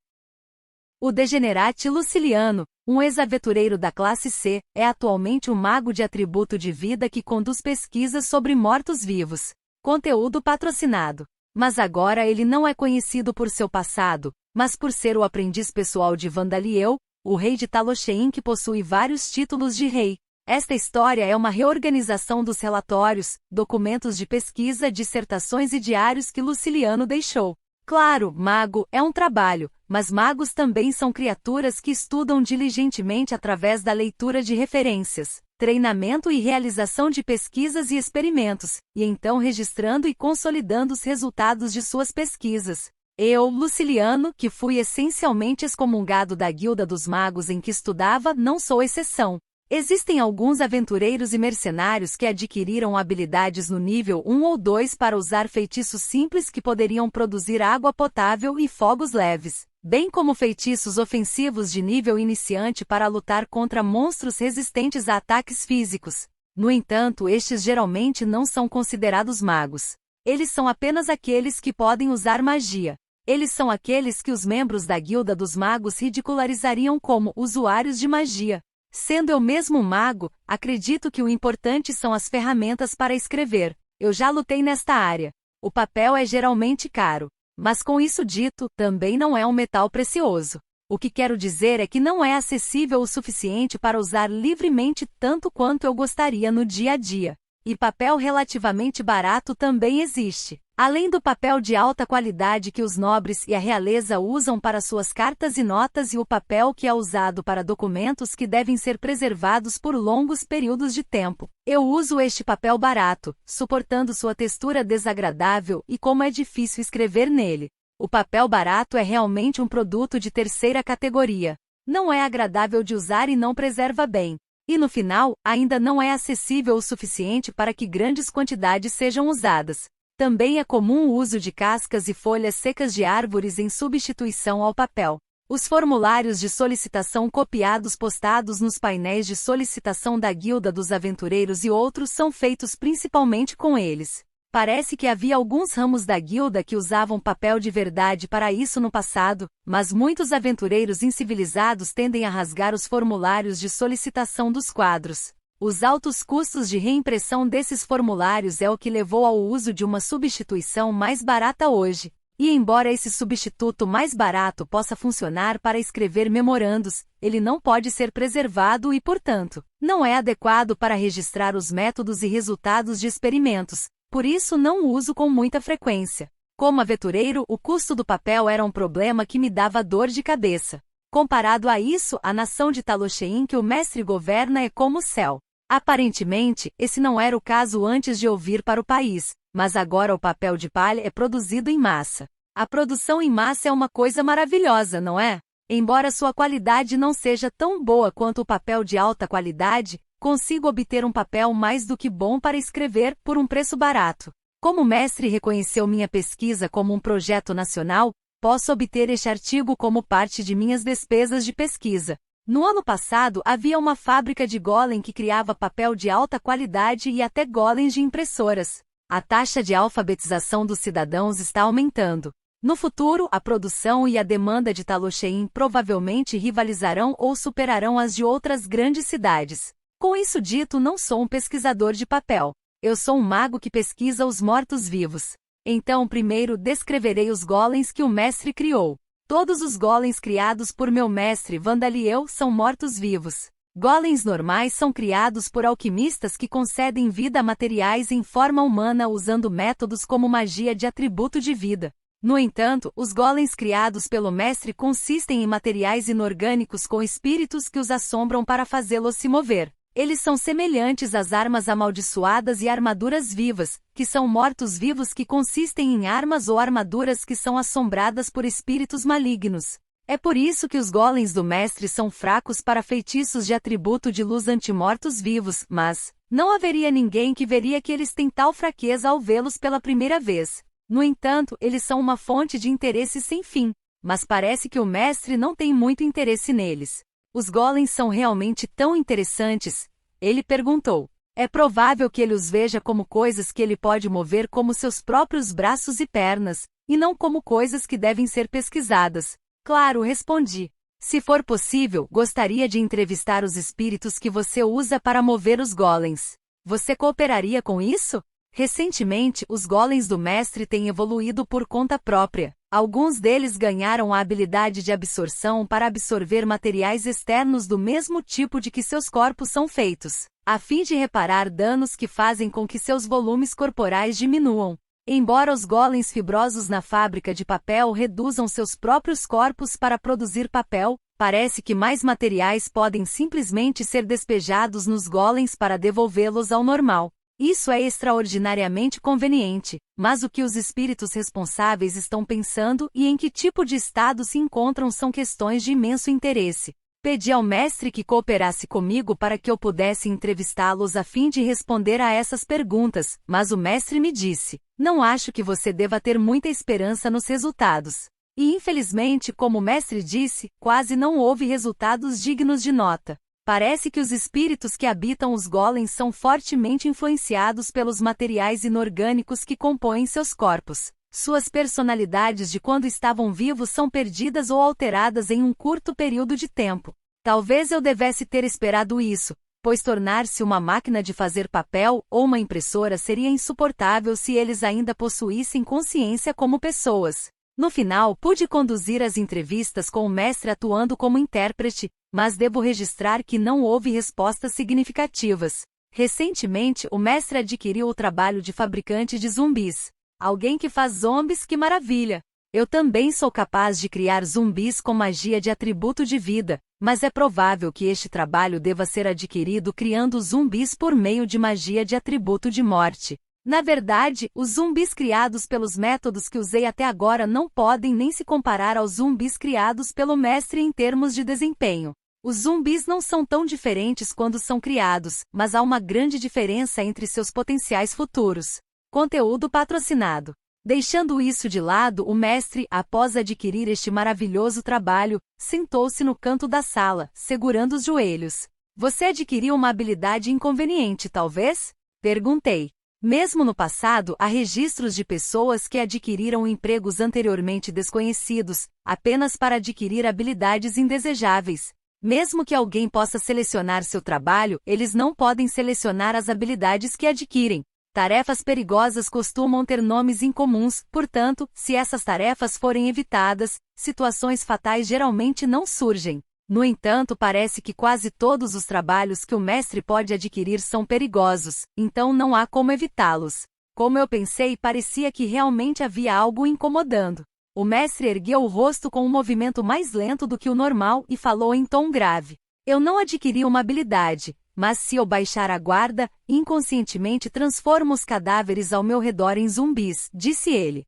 [SPEAKER 1] O Degenerate Luciliano, um ex-aventureiro da classe C, é atualmente um mago de atributo de vida que conduz pesquisas sobre mortos-vivos. Conteúdo patrocinado. Mas agora ele não é conhecido por seu passado, mas por ser o aprendiz pessoal de Vandaliel, o rei de Taloshein que possui vários títulos de rei. Esta história é uma reorganização dos relatórios, documentos de pesquisa, dissertações e diários que Luciliano deixou. Claro, mago é um trabalho, mas magos também são criaturas que estudam diligentemente através da leitura de referências, treinamento e realização de pesquisas e experimentos, e então registrando e consolidando os resultados de suas pesquisas. Eu, Luciliano, que fui essencialmente excomungado da Guilda dos Magos em que estudava, não sou exceção. Existem alguns aventureiros e mercenários que adquiriram habilidades no nível 1 ou 2 para usar feitiços simples que poderiam produzir água potável e fogos leves, bem como feitiços ofensivos de nível iniciante para lutar contra monstros resistentes a ataques físicos. No entanto, estes geralmente não são considerados magos. Eles são apenas aqueles que podem usar magia. Eles são aqueles que os membros da Guilda dos Magos ridicularizariam como usuários de magia. Sendo eu mesmo um mago, acredito que o importante são as ferramentas para escrever. Eu já lutei nesta área. O papel é geralmente caro. Mas com isso dito, também não é um metal precioso. O que quero dizer é que não é acessível o suficiente para usar livremente tanto quanto eu gostaria no dia a dia. E papel relativamente barato também existe. Além do papel de alta qualidade que os nobres e a realeza usam para suas cartas e notas e o papel que é usado para documentos que devem ser preservados por longos períodos de tempo. Eu uso este papel barato, suportando sua textura desagradável e como é difícil escrever nele. O papel barato é realmente um produto de terceira categoria. Não é agradável de usar e não preserva bem. E no final, ainda não é acessível o suficiente para que grandes quantidades sejam usadas. Também é comum o uso de cascas e folhas secas de árvores em substituição ao papel. Os formulários de solicitação copiados postados nos painéis de solicitação da Guilda dos Aventureiros e outros são feitos principalmente com eles. Parece que havia alguns ramos da guilda que usavam papel de verdade para isso no passado, mas muitos aventureiros incivilizados tendem a rasgar os formulários de solicitação dos quadros. Os altos custos de reimpressão desses formulários é o que levou ao uso de uma substituição mais barata hoje. E embora esse substituto mais barato possa funcionar para escrever memorandos, ele não pode ser preservado e, portanto, não é adequado para registrar os métodos e resultados de experimentos. Por isso não o uso com muita frequência. Como aventureiro, o custo do papel era um problema que me dava dor de cabeça. Comparado a isso, a nação de Taloshein que o mestre governa é como o céu. Aparentemente, esse não era o caso antes de eu vir para o país, mas agora o papel de palha é produzido em massa. A produção em massa é uma coisa maravilhosa, não é? Embora sua qualidade não seja tão boa quanto o papel de alta qualidade, consigo obter um papel mais do que bom para escrever por um preço barato. Como o mestre reconheceu minha pesquisa como um projeto nacional, posso obter este artigo como parte de minhas despesas de pesquisa. No ano passado havia uma fábrica de golem que criava papel de alta qualidade e até golems de impressoras. A taxa de alfabetização dos cidadãos está aumentando. No futuro, a produção e a demanda de Taloxein provavelmente rivalizarão ou superarão as de outras grandes cidades. Com isso dito, não sou um pesquisador de papel. Eu sou um mago que pesquisa os mortos-vivos. Então, primeiro descreverei os golems que o mestre criou. Todos os golems criados por meu mestre Vandaliel são mortos-vivos. Golems normais são criados por alquimistas que concedem vida a materiais em forma humana usando métodos como magia de atributo de vida. No entanto, os golems criados pelo mestre consistem em materiais inorgânicos com espíritos que os assombram para fazê-los se mover. Eles são semelhantes às armas amaldiçoadas e armaduras vivas, que são mortos-vivos que consistem em armas ou armaduras que são assombradas por espíritos malignos. É por isso que os golems do mestre são fracos para feitiços de atributo de luz anti-mortos-vivos, mas não haveria ninguém que veria que eles têm tal fraqueza ao vê-los pela primeira vez. No entanto, eles são uma fonte de interesse sem fim, mas parece que o mestre não tem muito interesse neles. Os golems são realmente tão interessantes? Ele perguntou. É provável que ele os veja como coisas que ele pode mover como seus próprios braços e pernas, e não como coisas que devem ser pesquisadas. Claro, respondi. Se for possível, gostaria de entrevistar os espíritos que você usa para mover os golems. Você cooperaria com isso? Recentemente, os golems do mestre têm evoluído por conta própria. Alguns deles ganharam a habilidade de absorção para absorver materiais externos do mesmo tipo de que seus corpos são feitos, a fim de reparar danos que fazem com que seus volumes corporais diminuam. Embora os golems fibrosos na fábrica de papel reduzam seus próprios corpos para produzir papel, parece que mais materiais podem simplesmente ser despejados nos golems para devolvê-los ao normal. Isso é extraordinariamente conveniente, mas o que os espíritos responsáveis estão pensando e em que tipo de estado se encontram são questões de imenso interesse. Pedi ao mestre que cooperasse comigo para que eu pudesse entrevistá-los a fim de responder a essas perguntas, mas o mestre me disse: não acho que você deva ter muita esperança nos resultados. E infelizmente, como o mestre disse, quase não houve resultados dignos de nota. Parece que os espíritos que habitam os golems são fortemente influenciados pelos materiais inorgânicos que compõem seus corpos. Suas personalidades de quando estavam vivos são perdidas ou alteradas em um curto período de tempo. Talvez eu devesse ter esperado isso, pois tornar-se uma máquina de fazer papel ou uma impressora seria insuportável se eles ainda possuíssem consciência como pessoas. No final, pude conduzir as entrevistas com o mestre atuando como intérprete, mas devo registrar que não houve respostas significativas. Recentemente, o mestre adquiriu o trabalho de fabricante de zumbis. Alguém que faz zombies, que maravilha! Eu também sou capaz de criar zumbis com magia de atributo de vida, mas é provável que este trabalho deva ser adquirido criando zumbis por meio de magia de atributo de morte. Na verdade, os zumbis criados pelos métodos que usei até agora não podem nem se comparar aos zumbis criados pelo mestre em termos de desempenho. Os zumbis não são tão diferentes quando são criados, mas há uma grande diferença entre seus potenciais futuros. Conteúdo patrocinado. Deixando isso de lado, o mestre, após adquirir este maravilhoso trabalho, sentou-se no canto da sala, segurando os joelhos. Você adquiriu uma habilidade inconveniente, talvez? Perguntei. Mesmo no passado, há registros de pessoas que adquiriram empregos anteriormente desconhecidos, apenas para adquirir habilidades indesejáveis. Mesmo que alguém possa selecionar seu trabalho, eles não podem selecionar as habilidades que adquirem. Tarefas perigosas costumam ter nomes incomuns, portanto, se essas tarefas forem evitadas, situações fatais geralmente não surgem. No entanto, parece que quase todos os trabalhos que o mestre pode adquirir são perigosos, então não há como evitá-los. Como eu pensei, parecia que realmente havia algo incomodando. O mestre ergueu o rosto com um movimento mais lento do que o normal e falou em tom grave. Eu não adquiri uma habilidade, mas se eu baixar a guarda, inconscientemente transformo os cadáveres ao meu redor em zumbis, disse ele.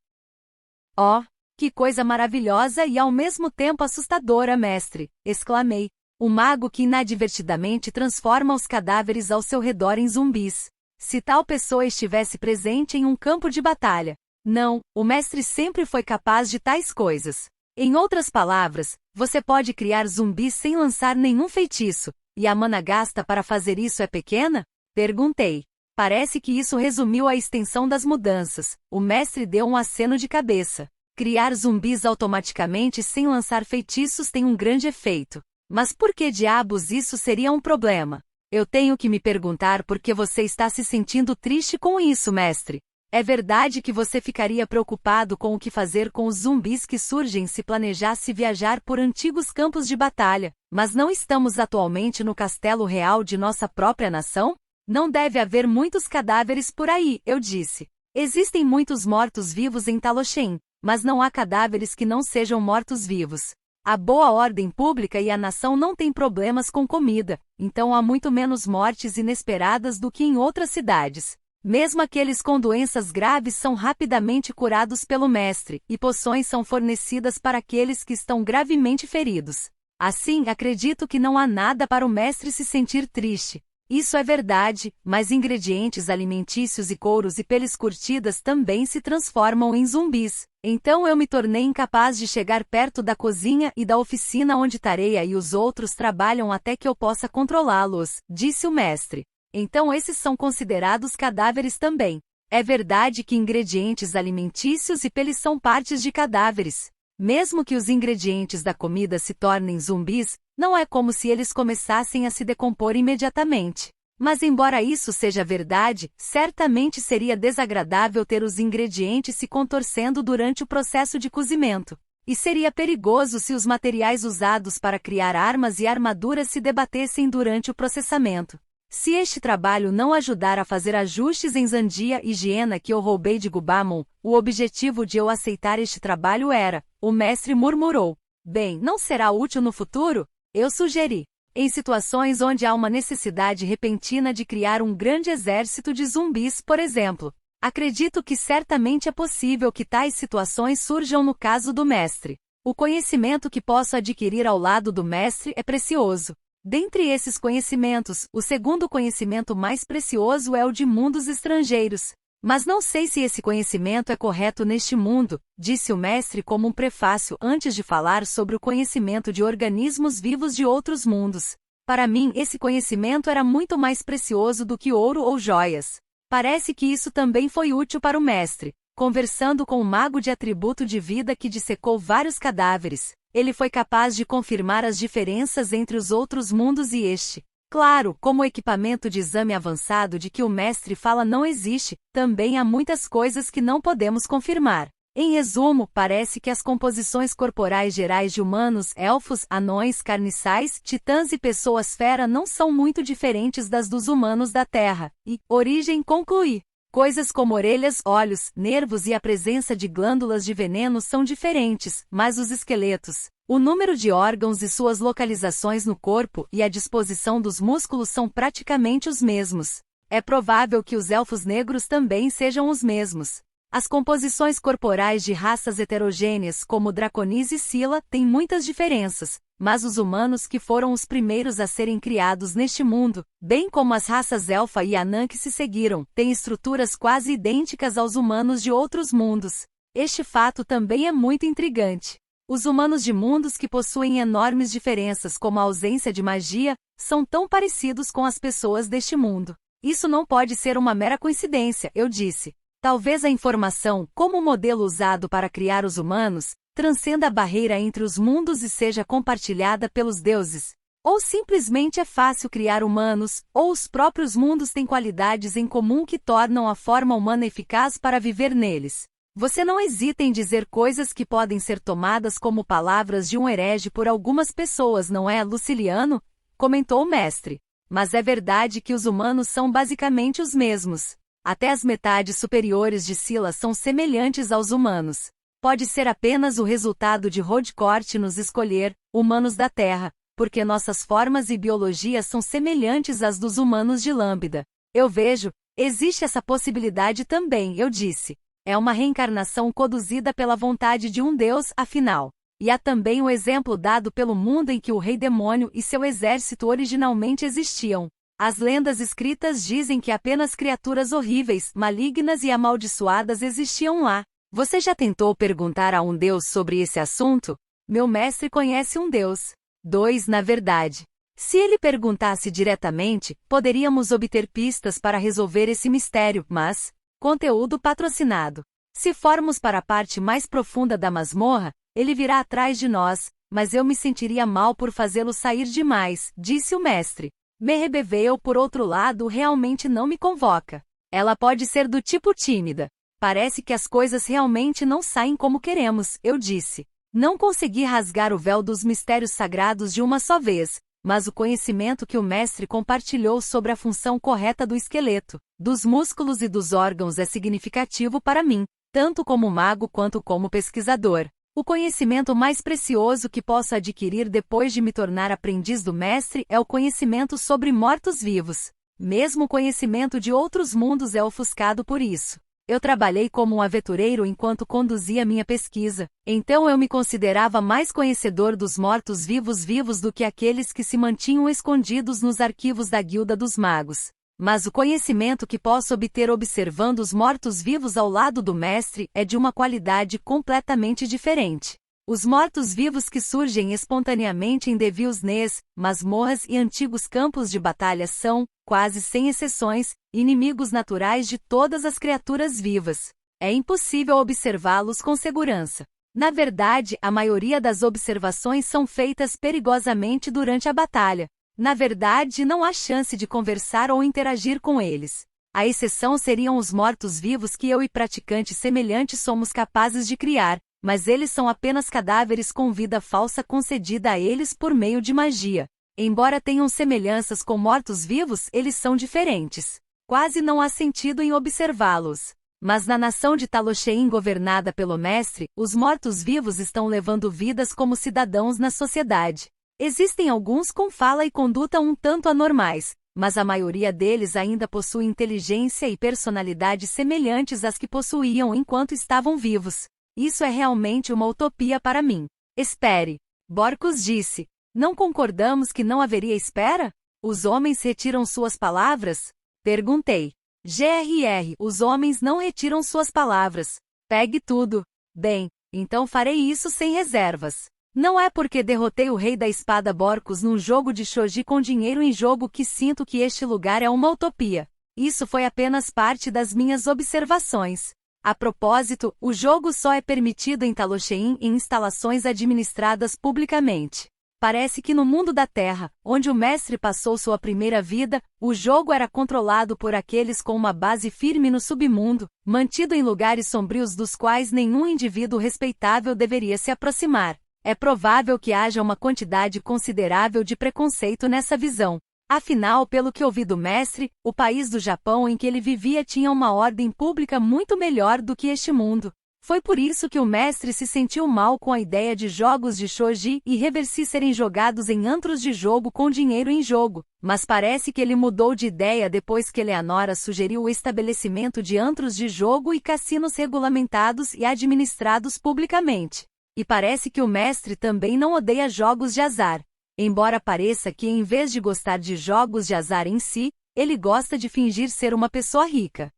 [SPEAKER 1] Oh, que coisa maravilhosa e ao mesmo tempo assustadora, mestre, exclamei. O mago que inadvertidamente transforma os cadáveres ao seu redor em zumbis. Se tal pessoa estivesse presente em um campo de batalha. Não, o mestre sempre foi capaz de tais coisas. Em outras palavras, você pode criar zumbis sem lançar nenhum feitiço, e a mana gasta para fazer isso é pequena? Perguntei. Parece que isso resumiu a extensão das mudanças. O mestre deu um aceno de cabeça. Criar zumbis automaticamente sem lançar feitiços tem um grande efeito. Mas por que diabos isso seria um problema? Eu tenho que me perguntar por que você está se sentindo triste com isso, mestre. É verdade que você ficaria preocupado com o que fazer com os zumbis que surgem se planejasse viajar por antigos campos de batalha, mas não estamos atualmente no castelo real de nossa própria nação? Não deve haver muitos cadáveres por aí, eu disse. Existem muitos mortos-vivos em Taloshen, mas não há cadáveres que não sejam mortos-vivos. A boa ordem pública e a nação não têm problemas com comida, então há muito menos mortes inesperadas do que em outras cidades. Mesmo aqueles com doenças graves são rapidamente curados pelo mestre, e poções são fornecidas para aqueles que estão gravemente feridos. Assim, acredito que não há nada para o mestre se sentir triste. Isso é verdade, mas ingredientes alimentícios e couros e peles curtidas também se transformam em zumbis. Então eu me tornei incapaz de chegar perto da cozinha e da oficina onde Tareia e os outros trabalham até que eu possa controlá-los, disse o mestre. Então esses são considerados cadáveres também. É verdade que ingredientes alimentícios e peles são partes de cadáveres. Mesmo que os ingredientes da comida se tornem zumbis, não é como se eles começassem a se decompor imediatamente. Mas embora isso seja verdade, certamente seria desagradável ter os ingredientes se contorcendo durante o processo de cozimento. E seria perigoso se os materiais usados para criar armas e armaduras se debatessem durante o processamento. Se este trabalho não ajudar a fazer ajustes em Zandia e Giena que eu roubei de Gubamon, o objetivo de eu aceitar este trabalho era, o mestre murmurou. Bem, não será útil no futuro? Eu sugeri. Em situações onde há uma necessidade repentina de criar um grande exército de zumbis, por exemplo. Acredito que certamente é possível que tais situações surjam no caso do mestre. O conhecimento que posso adquirir ao lado do mestre é precioso. Dentre esses conhecimentos, o segundo conhecimento mais precioso é o de mundos estrangeiros. Mas não sei se esse conhecimento é correto neste mundo, disse o mestre como um prefácio antes de falar sobre o conhecimento de organismos vivos de outros mundos. Para mim, esse conhecimento era muito mais precioso do que ouro ou joias. Parece que isso também foi útil para o mestre. Conversando com o mago de atributo de vida que dissecou vários cadáveres, ele foi capaz de confirmar as diferenças entre os outros mundos e este. Claro, como o equipamento de exame avançado de que o mestre fala não existe, também há muitas coisas que não podemos confirmar. Em resumo, parece que as composições corporais gerais de humanos, elfos, anões, carniçais, titãs e pessoas-fera não são muito diferentes das dos humanos da Terra. E, origem, concluí. Coisas como orelhas, olhos, nervos e a presença de glândulas de veneno são diferentes, mas os esqueletos, o número de órgãos e suas localizações no corpo e a disposição dos músculos são praticamente os mesmos. É provável que os elfos negros também sejam os mesmos. As composições corporais de raças heterogêneas como Draconis e Scylla têm muitas diferenças, mas os humanos que foram os primeiros a serem criados neste mundo, bem como as raças Elfa e Anã que se seguiram, têm estruturas quase idênticas aos humanos de outros mundos. Este fato também é muito intrigante. Os humanos de mundos que possuem enormes diferenças como a ausência de magia, são tão parecidos com as pessoas deste mundo. Isso não pode ser uma mera coincidência, eu disse. Talvez a informação, como o modelo usado para criar os humanos, transcenda a barreira entre os mundos e seja compartilhada pelos deuses. Ou simplesmente é fácil criar humanos, ou os próprios mundos têm qualidades em comum que tornam a forma humana eficaz para viver neles. Você não hesita em dizer coisas que podem ser tomadas como palavras de um herege por algumas pessoas, não é, Luciliano? Comentou o mestre. Mas é verdade que os humanos são basicamente os mesmos. Até as metades superiores de Scylla são semelhantes aos humanos. Pode ser apenas o resultado de Rodcourt nos escolher, humanos da Terra, porque nossas formas e biologia são semelhantes às dos humanos de Lambda. Eu vejo, existe essa possibilidade também, eu disse. É uma reencarnação conduzida pela vontade de um Deus, afinal. E há também o exemplo dado pelo mundo em que o rei demônio e seu exército originalmente existiam. As lendas escritas dizem que apenas criaturas horríveis, malignas e amaldiçoadas existiam lá. Você já tentou perguntar a um Deus sobre esse assunto? Meu mestre conhece um Deus. 2, na verdade. Se ele perguntasse diretamente, poderíamos obter pistas para resolver esse mistério, mas... Conteúdo patrocinado. Se formos para a parte mais profunda da masmorra, ele virá atrás de nós, mas eu me sentiria mal por fazê-lo sair demais, disse o mestre. Merrebeveu, por outro lado, realmente não me convoca. Ela pode ser do tipo tímida. Parece que as coisas realmente não saem como queremos, eu disse. Não consegui rasgar o véu dos mistérios sagrados de uma só vez, mas o conhecimento que o mestre compartilhou sobre a função correta do esqueleto, dos músculos e dos órgãos é significativo para mim, tanto como mago quanto como pesquisador. O conhecimento mais precioso que posso adquirir depois de me tornar aprendiz do mestre é o conhecimento sobre mortos-vivos. Mesmo o conhecimento de outros mundos é ofuscado por isso. Eu trabalhei como um aventureiro enquanto conduzia minha pesquisa, então eu me considerava mais conhecedor dos mortos-vivos do que aqueles que se mantinham escondidos nos arquivos da Guilda dos Magos. Mas o conhecimento que posso obter observando os mortos-vivos ao lado do mestre é de uma qualidade completamente diferente. Os mortos-vivos que surgem espontaneamente em Devil's Nest, masmorras e antigos campos de batalha são, quase sem exceções, inimigos naturais de todas as criaturas vivas. É impossível observá-los com segurança. Na verdade, a maioria das observações são feitas perigosamente durante a batalha. Na verdade, não há chance de conversar ou interagir com eles. A exceção seriam os mortos-vivos que eu e praticantes semelhantes somos capazes de criar, mas eles são apenas cadáveres com vida falsa concedida a eles por meio de magia. Embora tenham semelhanças com mortos-vivos, eles são diferentes. Quase não há sentido em observá-los. Mas na nação de Taloshein governada pelo mestre, os mortos-vivos estão levando vidas como cidadãos na sociedade. Existem alguns com fala e conduta um tanto anormais, mas a maioria deles ainda possui inteligência e personalidade semelhantes às que possuíam enquanto estavam vivos. Isso é realmente uma utopia para mim. Espere. Borcus disse. Não concordamos que não haveria espera? Os homens retiram suas palavras? Perguntei. GRR, os homens não retiram suas palavras. Pegue tudo. Bem, então farei isso sem reservas. Não é porque derrotei o rei da espada Borcus num jogo de shogi com dinheiro em jogo que sinto que este lugar é uma utopia. Isso foi apenas parte das minhas observações. A propósito, o jogo só é permitido em Taloshein em instalações administradas publicamente. Parece que no mundo da Terra, onde o mestre passou sua primeira vida, o jogo era controlado por aqueles com uma base firme no submundo, mantido em lugares sombrios dos quais nenhum indivíduo respeitável deveria se aproximar. É provável que haja uma quantidade considerável de preconceito nessa visão. Afinal, pelo que ouvi do mestre, o país do Japão em que ele vivia tinha uma ordem pública muito melhor do que este mundo. Foi por isso que o mestre se sentiu mal com a ideia de jogos de shogi e reversi serem jogados em antros de jogo com dinheiro em jogo, mas parece que ele mudou de ideia depois que Eleanora sugeriu o estabelecimento de antros de jogo e cassinos regulamentados e administrados publicamente. E parece que o mestre também não odeia jogos de azar. Embora pareça que em vez de gostar de jogos de azar em si, ele gosta de fingir ser uma pessoa rica.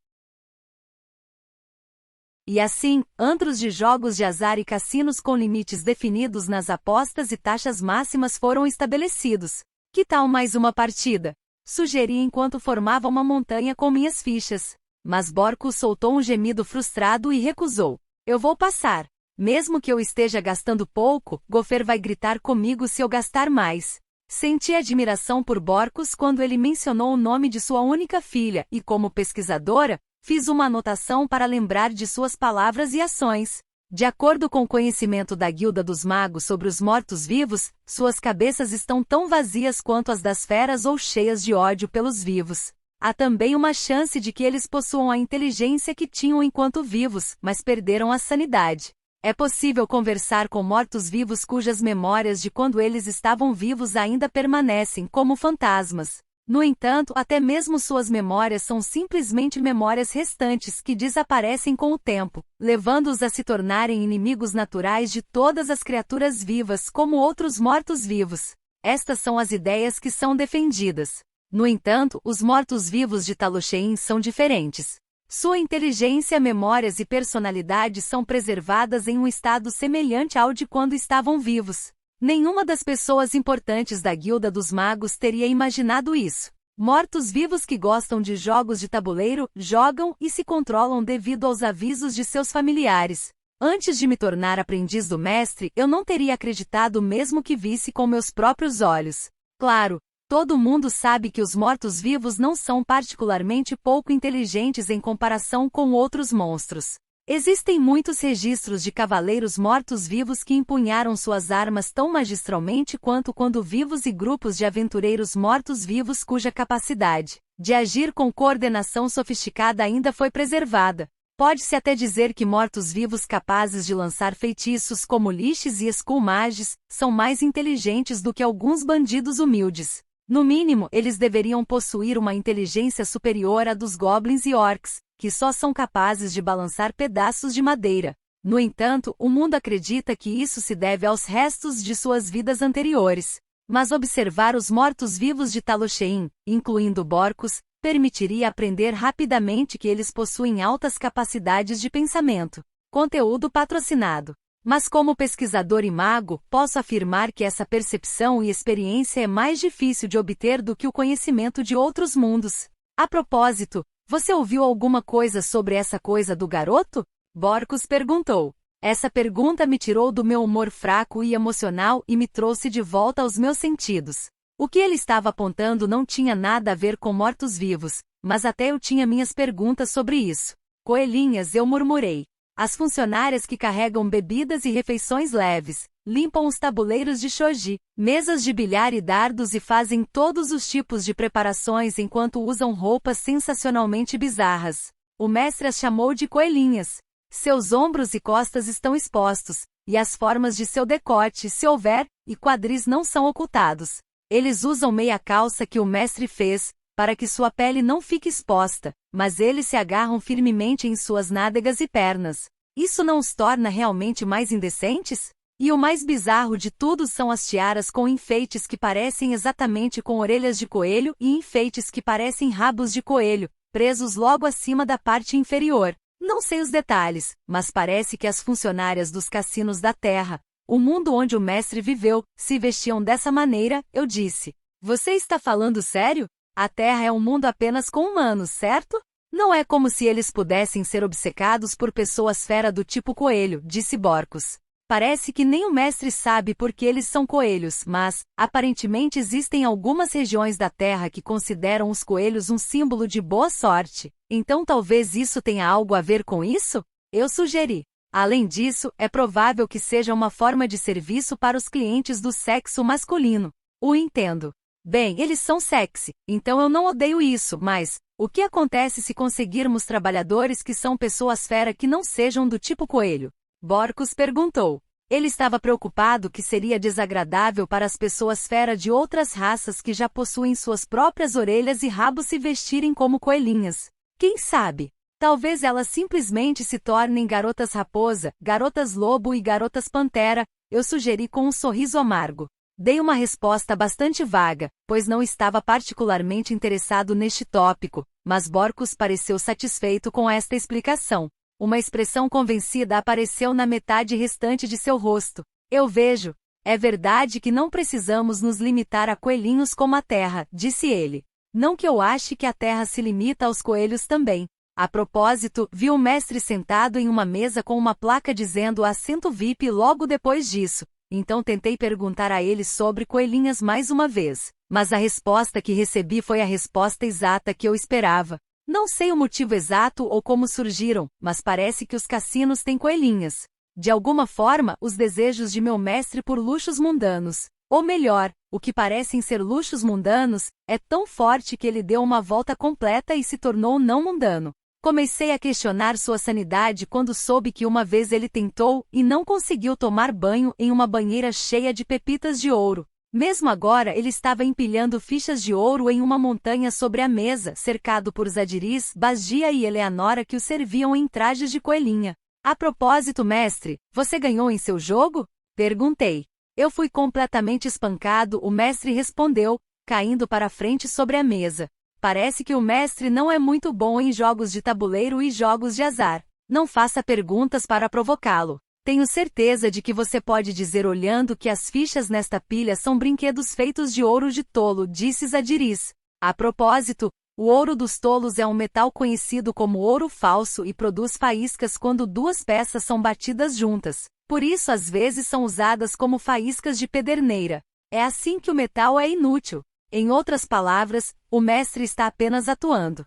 [SPEAKER 1] E assim, antros de jogos de azar e cassinos com limites definidos nas apostas e taxas máximas foram estabelecidos. Que tal mais uma partida? Sugeri enquanto formava uma montanha com minhas fichas. Mas Borcus soltou um gemido frustrado e recusou. Eu vou passar. Mesmo que eu esteja gastando pouco, Gofer vai gritar comigo se eu gastar mais. Senti admiração por Borcus quando ele mencionou o nome de sua única filha e, como pesquisadora, fiz uma anotação para lembrar de suas palavras e ações. De acordo com o conhecimento da Guilda dos Magos sobre os mortos-vivos, suas cabeças estão tão vazias quanto as das feras ou cheias de ódio pelos vivos. Há também uma chance de que eles possuam a inteligência que tinham enquanto vivos, mas perderam a sanidade. É possível conversar com mortos-vivos cujas memórias de quando eles estavam vivos ainda permanecem como fantasmas. No entanto, até mesmo suas memórias são simplesmente memórias restantes que desaparecem com o tempo, levando-os a se tornarem inimigos naturais de todas as criaturas vivas como outros mortos-vivos. Estas são as ideias que são defendidas. No entanto, os mortos-vivos de Talusheen são diferentes. Sua inteligência, memórias e personalidade são preservadas em um estado semelhante ao de quando estavam vivos. Nenhuma das pessoas importantes da Guilda dos Magos teria imaginado isso. Mortos-vivos que gostam de jogos de tabuleiro, jogam e se controlam devido aos avisos de seus familiares. Antes de me tornar aprendiz do mestre, eu não teria acreditado mesmo que visse com meus próprios olhos. Claro, todo mundo sabe que os mortos-vivos não são particularmente pouco inteligentes em comparação com outros monstros. Existem muitos registros de cavaleiros mortos-vivos que empunharam suas armas tão magistralmente quanto quando vivos e grupos de aventureiros mortos-vivos cuja capacidade de agir com coordenação sofisticada ainda foi preservada. Pode-se até dizer que mortos-vivos capazes de lançar feitiços como liches e skull mages são mais inteligentes do que alguns bandidos humildes. No mínimo, eles deveriam possuir uma inteligência superior à dos goblins e orcs, que só são capazes de balançar pedaços de madeira. No entanto, o mundo acredita que isso se deve aos restos de suas vidas anteriores. Mas observar os mortos-vivos de Talusheen, incluindo Borcos, permitiria aprender rapidamente que eles possuem altas capacidades de pensamento. Conteúdo patrocinado. Mas como pesquisador e mago, posso afirmar que essa percepção e experiência é mais difícil de obter do que o conhecimento de outros mundos. A propósito, você ouviu alguma coisa sobre essa coisa do garoto? Borcos perguntou. Essa pergunta me tirou do meu humor fraco e emocional e me trouxe de volta aos meus sentidos. O que ele estava apontando não tinha nada a ver com mortos-vivos, mas até eu tinha minhas perguntas sobre isso. Coelhinhas, eu murmurei. As funcionárias que carregam bebidas e refeições leves, limpam os tabuleiros de shogi, mesas de bilhar e dardos e fazem todos os tipos de preparações enquanto usam roupas sensacionalmente bizarras. O mestre as chamou de coelhinhas. Seus ombros e costas estão expostos, e as formas de seu decote, se houver, e quadris não são ocultados. Eles usam meia calça que o mestre fez, para que sua pele não fique exposta, mas eles se agarram firmemente em suas nádegas e pernas. Isso não os torna realmente mais indecentes? E o mais bizarro de tudo são as tiaras com enfeites que parecem exatamente com orelhas de coelho e enfeites que parecem rabos de coelho, presos logo acima da parte inferior. Não sei os detalhes, mas parece que as funcionárias dos cassinos da Terra, o mundo onde o mestre viveu, se vestiam dessa maneira, eu disse. Você está falando sério? A Terra é um mundo apenas com humanos, certo? Não é como se eles pudessem ser obcecados por pessoas fera do tipo coelho, disse Borcos. Parece que nem o mestre sabe por que eles são coelhos, mas, aparentemente existem algumas regiões da Terra que consideram os coelhos um símbolo de boa sorte. Então talvez isso tenha algo a ver com isso? Eu sugeri. Além disso, é provável que seja uma forma de serviço para os clientes do sexo masculino. O entendo. Bem, eles são sexy, então eu não odeio isso, mas o que acontece se conseguirmos trabalhadores que são pessoas fera que não sejam do tipo coelho? Borcos perguntou. Ele estava preocupado que seria desagradável para as pessoas fera de outras raças que já possuem suas próprias orelhas e rabos se vestirem como coelhinhas. Quem sabe? Talvez elas simplesmente se tornem garotas raposa, garotas lobo e garotas pantera, eu sugeri com um sorriso amargo. Dei uma resposta bastante vaga, pois não estava particularmente interessado neste tópico, mas Borcos pareceu satisfeito com esta explicação. Uma expressão convencida apareceu na metade restante de seu rosto. Eu vejo. É verdade que não precisamos nos limitar a coelhinhos como a Terra, disse ele. Não que eu ache que a Terra se limita aos coelhos também. A propósito, vi o mestre sentado em uma mesa com uma placa dizendo assento VIP logo depois disso. Então tentei perguntar a ele sobre coelhinhas mais uma vez, mas a resposta que recebi foi a resposta exata que eu esperava. Não sei o motivo exato ou como surgiram, mas parece que os cassinos têm coelhinhas. De alguma forma, os desejos de meu mestre por luxos mundanos, ou melhor, o que parecem ser luxos mundanos, é tão forte que ele deu uma volta completa e se tornou não mundano. Comecei a questionar sua sanidade quando soube que uma vez ele tentou e não conseguiu tomar banho em uma banheira cheia de pepitas de ouro. Mesmo agora ele estava empilhando fichas de ouro em uma montanha sobre a mesa, cercado por Zadiris, Basdia e Eleanora que o serviam em trajes de coelhinha. A propósito, mestre, você ganhou em seu jogo? Perguntei. Eu fui completamente espancado, o mestre respondeu, caindo para frente sobre a mesa. Parece que o mestre não é muito bom em jogos de tabuleiro e jogos de azar. Não faça perguntas para provocá-lo. Tenho certeza de que você pode dizer olhando que as fichas nesta pilha são brinquedos feitos de ouro de tolo, disse Zadiris. A propósito, o ouro dos tolos é um metal conhecido como ouro falso e produz faíscas quando duas peças são batidas juntas. Por isso às vezes são usadas como faíscas de pederneira. É assim que o metal é inútil. Em outras palavras, o mestre está apenas atuando.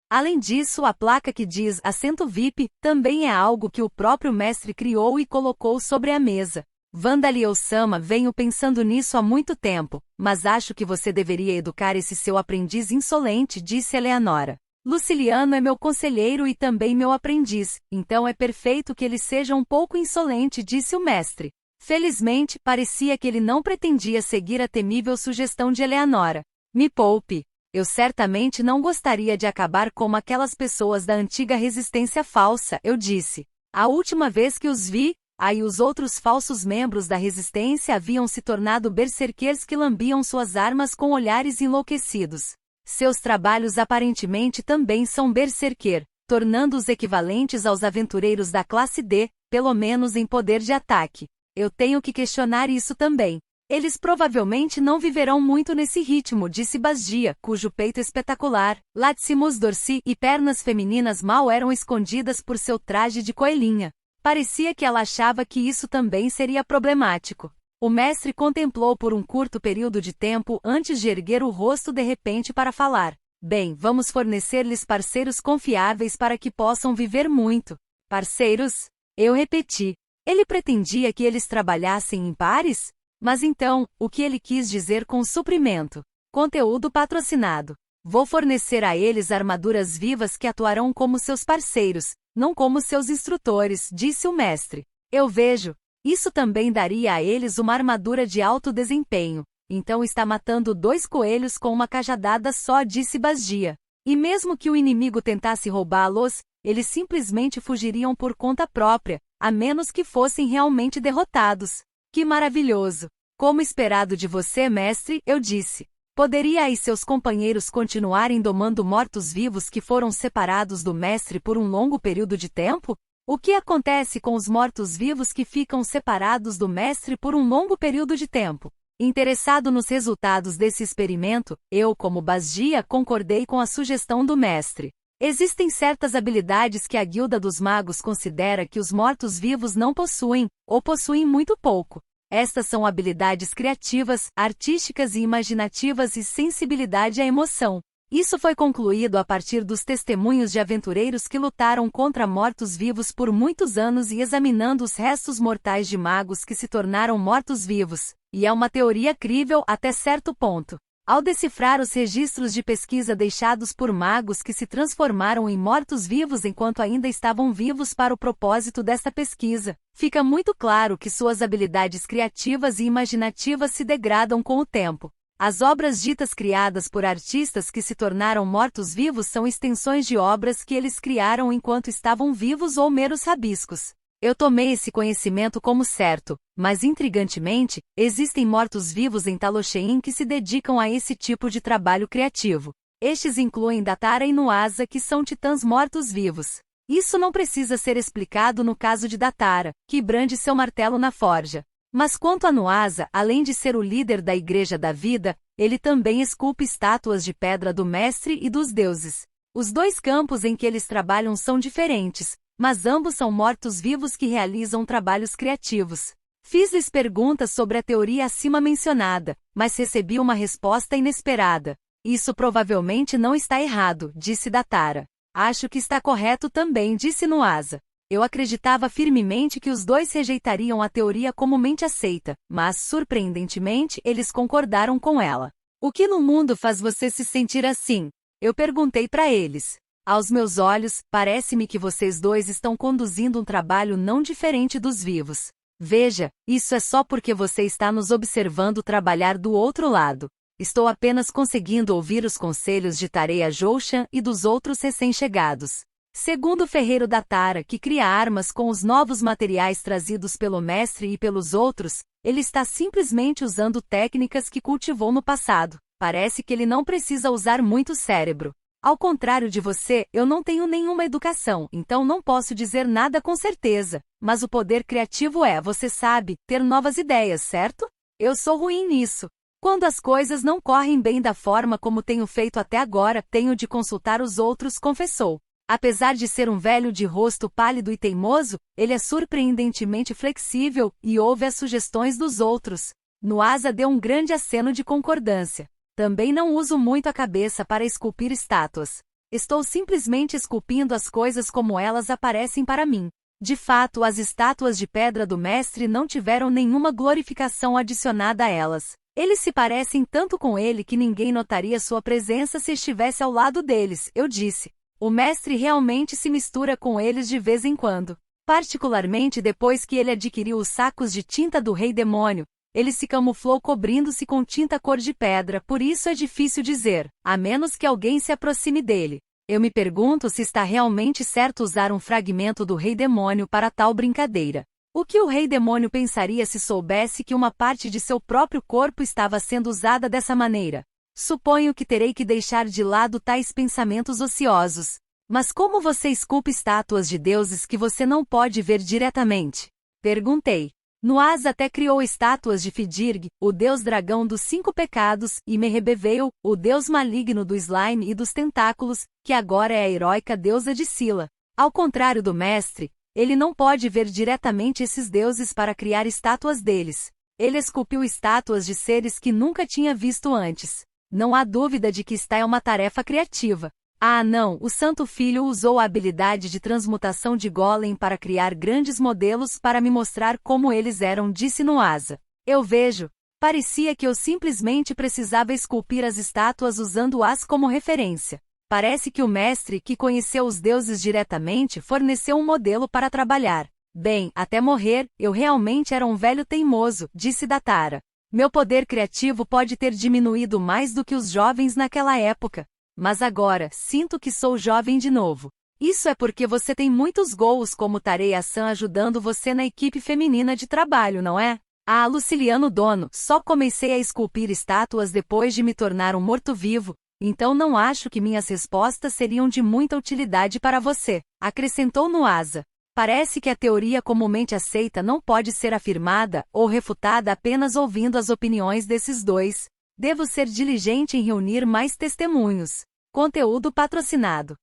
[SPEAKER 1] Além disso, a placa que diz assento VIP também é algo que o próprio mestre criou e colocou sobre a mesa. Vandali Osama, venho pensando nisso há muito tempo, mas acho que você deveria educar esse seu aprendiz insolente, disse Eleanora. Luciliano é meu conselheiro e também meu aprendiz, então é perfeito que ele seja um pouco insolente, disse o mestre. Felizmente, parecia que ele não pretendia seguir a temível sugestão de Eleanora. Me poupe. Eu certamente não gostaria de acabar como aquelas pessoas da antiga resistência falsa, eu disse. A última vez que os vi, e os outros falsos membros da resistência haviam se tornado berserkers que lambiam suas armas com olhares enlouquecidos. Seus trabalhos aparentemente também são berserker, tornando-os equivalentes aos aventureiros da classe D, pelo menos em poder de ataque. Eu tenho que questionar isso também. Eles provavelmente não viverão muito nesse ritmo, disse Basdia, cujo peito espetacular, latissimus dorsi e pernas femininas mal eram escondidas por seu traje de coelhinha. Parecia que ela achava que isso também seria problemático. O mestre contemplou por um curto período de tempo antes de erguer o rosto de repente para falar. Bem, vamos fornecer-lhes parceiros confiáveis para que possam viver muito. Parceiros? Eu repeti. Ele pretendia que eles trabalhassem em pares? Mas então, o que ele quis dizer com suprimento? Conteúdo patrocinado. Vou fornecer a eles armaduras vivas que atuarão como seus parceiros, não como seus instrutores, disse o mestre. Eu vejo. Isso também daria a eles uma armadura de alto desempenho. Então está matando 2 coelhos com uma cajadada só, disse Basdia. E mesmo que o inimigo tentasse roubá-los, eles simplesmente fugiriam por conta própria, a menos que fossem realmente derrotados. Que maravilhoso! Como esperado de você, mestre, eu disse. Poderia e seus companheiros continuarem domando mortos-vivos que foram separados do mestre por um longo período de tempo? O que acontece com os mortos-vivos que ficam separados do mestre por um longo período de tempo? Interessado nos resultados desse experimento, eu, como Basdia, concordei com a sugestão do mestre. Existem certas habilidades que a Guilda dos Magos considera que os mortos-vivos não possuem, ou possuem muito pouco. Estas são habilidades criativas, artísticas e imaginativas e sensibilidade à emoção. Isso foi concluído a partir dos testemunhos de aventureiros que lutaram contra mortos-vivos por muitos anos e examinando os restos mortais de magos que se tornaram mortos-vivos. E é uma teoria crível até certo ponto. Ao decifrar os registros de pesquisa deixados por magos que se transformaram em mortos-vivos enquanto ainda estavam vivos para o propósito desta pesquisa, fica muito claro que suas habilidades criativas e imaginativas se degradam com o tempo. As obras ditas criadas por artistas que se tornaram mortos-vivos são extensões de obras que eles criaram enquanto estavam vivos ou meros rabiscos. Eu tomei esse conhecimento como certo, mas intrigantemente, existem mortos-vivos em Talochein que se dedicam a esse tipo de trabalho criativo. Estes incluem Datara e Nuasa, que são titãs mortos-vivos. Isso não precisa ser explicado no caso de Datara, que brande seu martelo na forja. Mas quanto a Nuasa, além de ser o líder da Igreja da Vida, ele também esculpe estátuas de pedra do Mestre e dos deuses. Os 2 campos em que eles trabalham são diferentes, mas ambos são mortos-vivos que realizam trabalhos criativos. Fiz-lhes perguntas sobre a teoria acima mencionada, mas recebi uma resposta inesperada. Isso provavelmente não está errado, disse Datara. Acho que está correto também, disse Nuasa. Eu acreditava firmemente que os 2 rejeitariam a teoria comumente aceita, mas, surpreendentemente, eles concordaram com ela. O que no mundo faz você se sentir assim? Eu perguntei para eles. Aos meus olhos, parece-me que vocês dois estão conduzindo um trabalho não diferente dos vivos. Veja, isso é só porque você está nos observando trabalhar do outro lado. Estou apenas conseguindo ouvir os conselhos de Tareya Joushan e dos outros recém-chegados. Segundo o ferreiro da Tara, que cria armas com os novos materiais trazidos pelo mestre e pelos outros, ele está simplesmente usando técnicas que cultivou no passado. Parece que ele não precisa usar muito cérebro. Ao contrário de você, eu não tenho nenhuma educação, então não posso dizer nada com certeza. Mas o poder criativo é, você sabe, ter novas ideias, certo? Eu sou ruim nisso. Quando as coisas não correm bem da forma como tenho feito até agora, tenho de consultar os outros, confessou. Apesar de ser um velho de rosto pálido e teimoso, ele é surpreendentemente flexível e ouve as sugestões dos outros. Nuasa deu um grande aceno de concordância. Também não uso muito a cabeça para esculpir estátuas. Estou simplesmente esculpindo as coisas como elas aparecem para mim. De fato, as estátuas de pedra do mestre não tiveram nenhuma glorificação adicionada a elas. Eles se parecem tanto com ele que ninguém notaria sua presença se estivesse ao lado deles, eu disse. O mestre realmente se mistura com eles de vez em quando. Particularmente depois que ele adquiriu os sacos de tinta do Rei Demônio. Ele se camuflou cobrindo-se com tinta cor de pedra, por isso é difícil dizer, a menos que alguém se aproxime dele. Eu me pergunto se está realmente certo usar um fragmento do Rei Demônio para tal brincadeira. O que o Rei Demônio pensaria se soubesse que uma parte de seu próprio corpo estava sendo usada dessa maneira? Suponho que terei que deixar de lado tais pensamentos ociosos. Mas como você esculpe estátuas de deuses que você não pode ver diretamente? Perguntei. Nuasa até criou estátuas de Fidirg, o deus dragão dos 5 pecados, e Mehebeveil, o deus maligno do slime e dos tentáculos, que agora é a heróica deusa de Scylla. Ao contrário do mestre, ele não pode ver diretamente esses deuses para criar estátuas deles. Ele esculpiu estátuas de seres que nunca tinha visto antes. Não há dúvida de que esta é uma tarefa criativa. Ah não, o Santo Filho usou a habilidade de transmutação de Golem para criar grandes modelos para me mostrar como eles eram, disse Nuasa. Eu vejo. Parecia que eu simplesmente precisava esculpir as estátuas usando-as como referência. Parece que o mestre, que conheceu os deuses diretamente, forneceu um modelo para trabalhar. Bem, até morrer, eu realmente era um velho teimoso, disse Datara. Meu poder criativo pode ter diminuído mais do que os jovens naquela época. Mas agora, sinto que sou jovem de novo. Isso é porque você tem muitos gols como Tareya-san ajudando você na equipe feminina de trabalho, não é? Ah, Luciliano Dono, só comecei a esculpir estátuas depois de me tornar um morto-vivo, então não acho que minhas respostas seriam de muita utilidade para você, acrescentou Nuasa. Parece que a teoria comumente aceita não pode ser afirmada ou refutada apenas ouvindo as opiniões desses dois. Devo ser diligente em reunir mais testemunhos. Conteúdo patrocinado.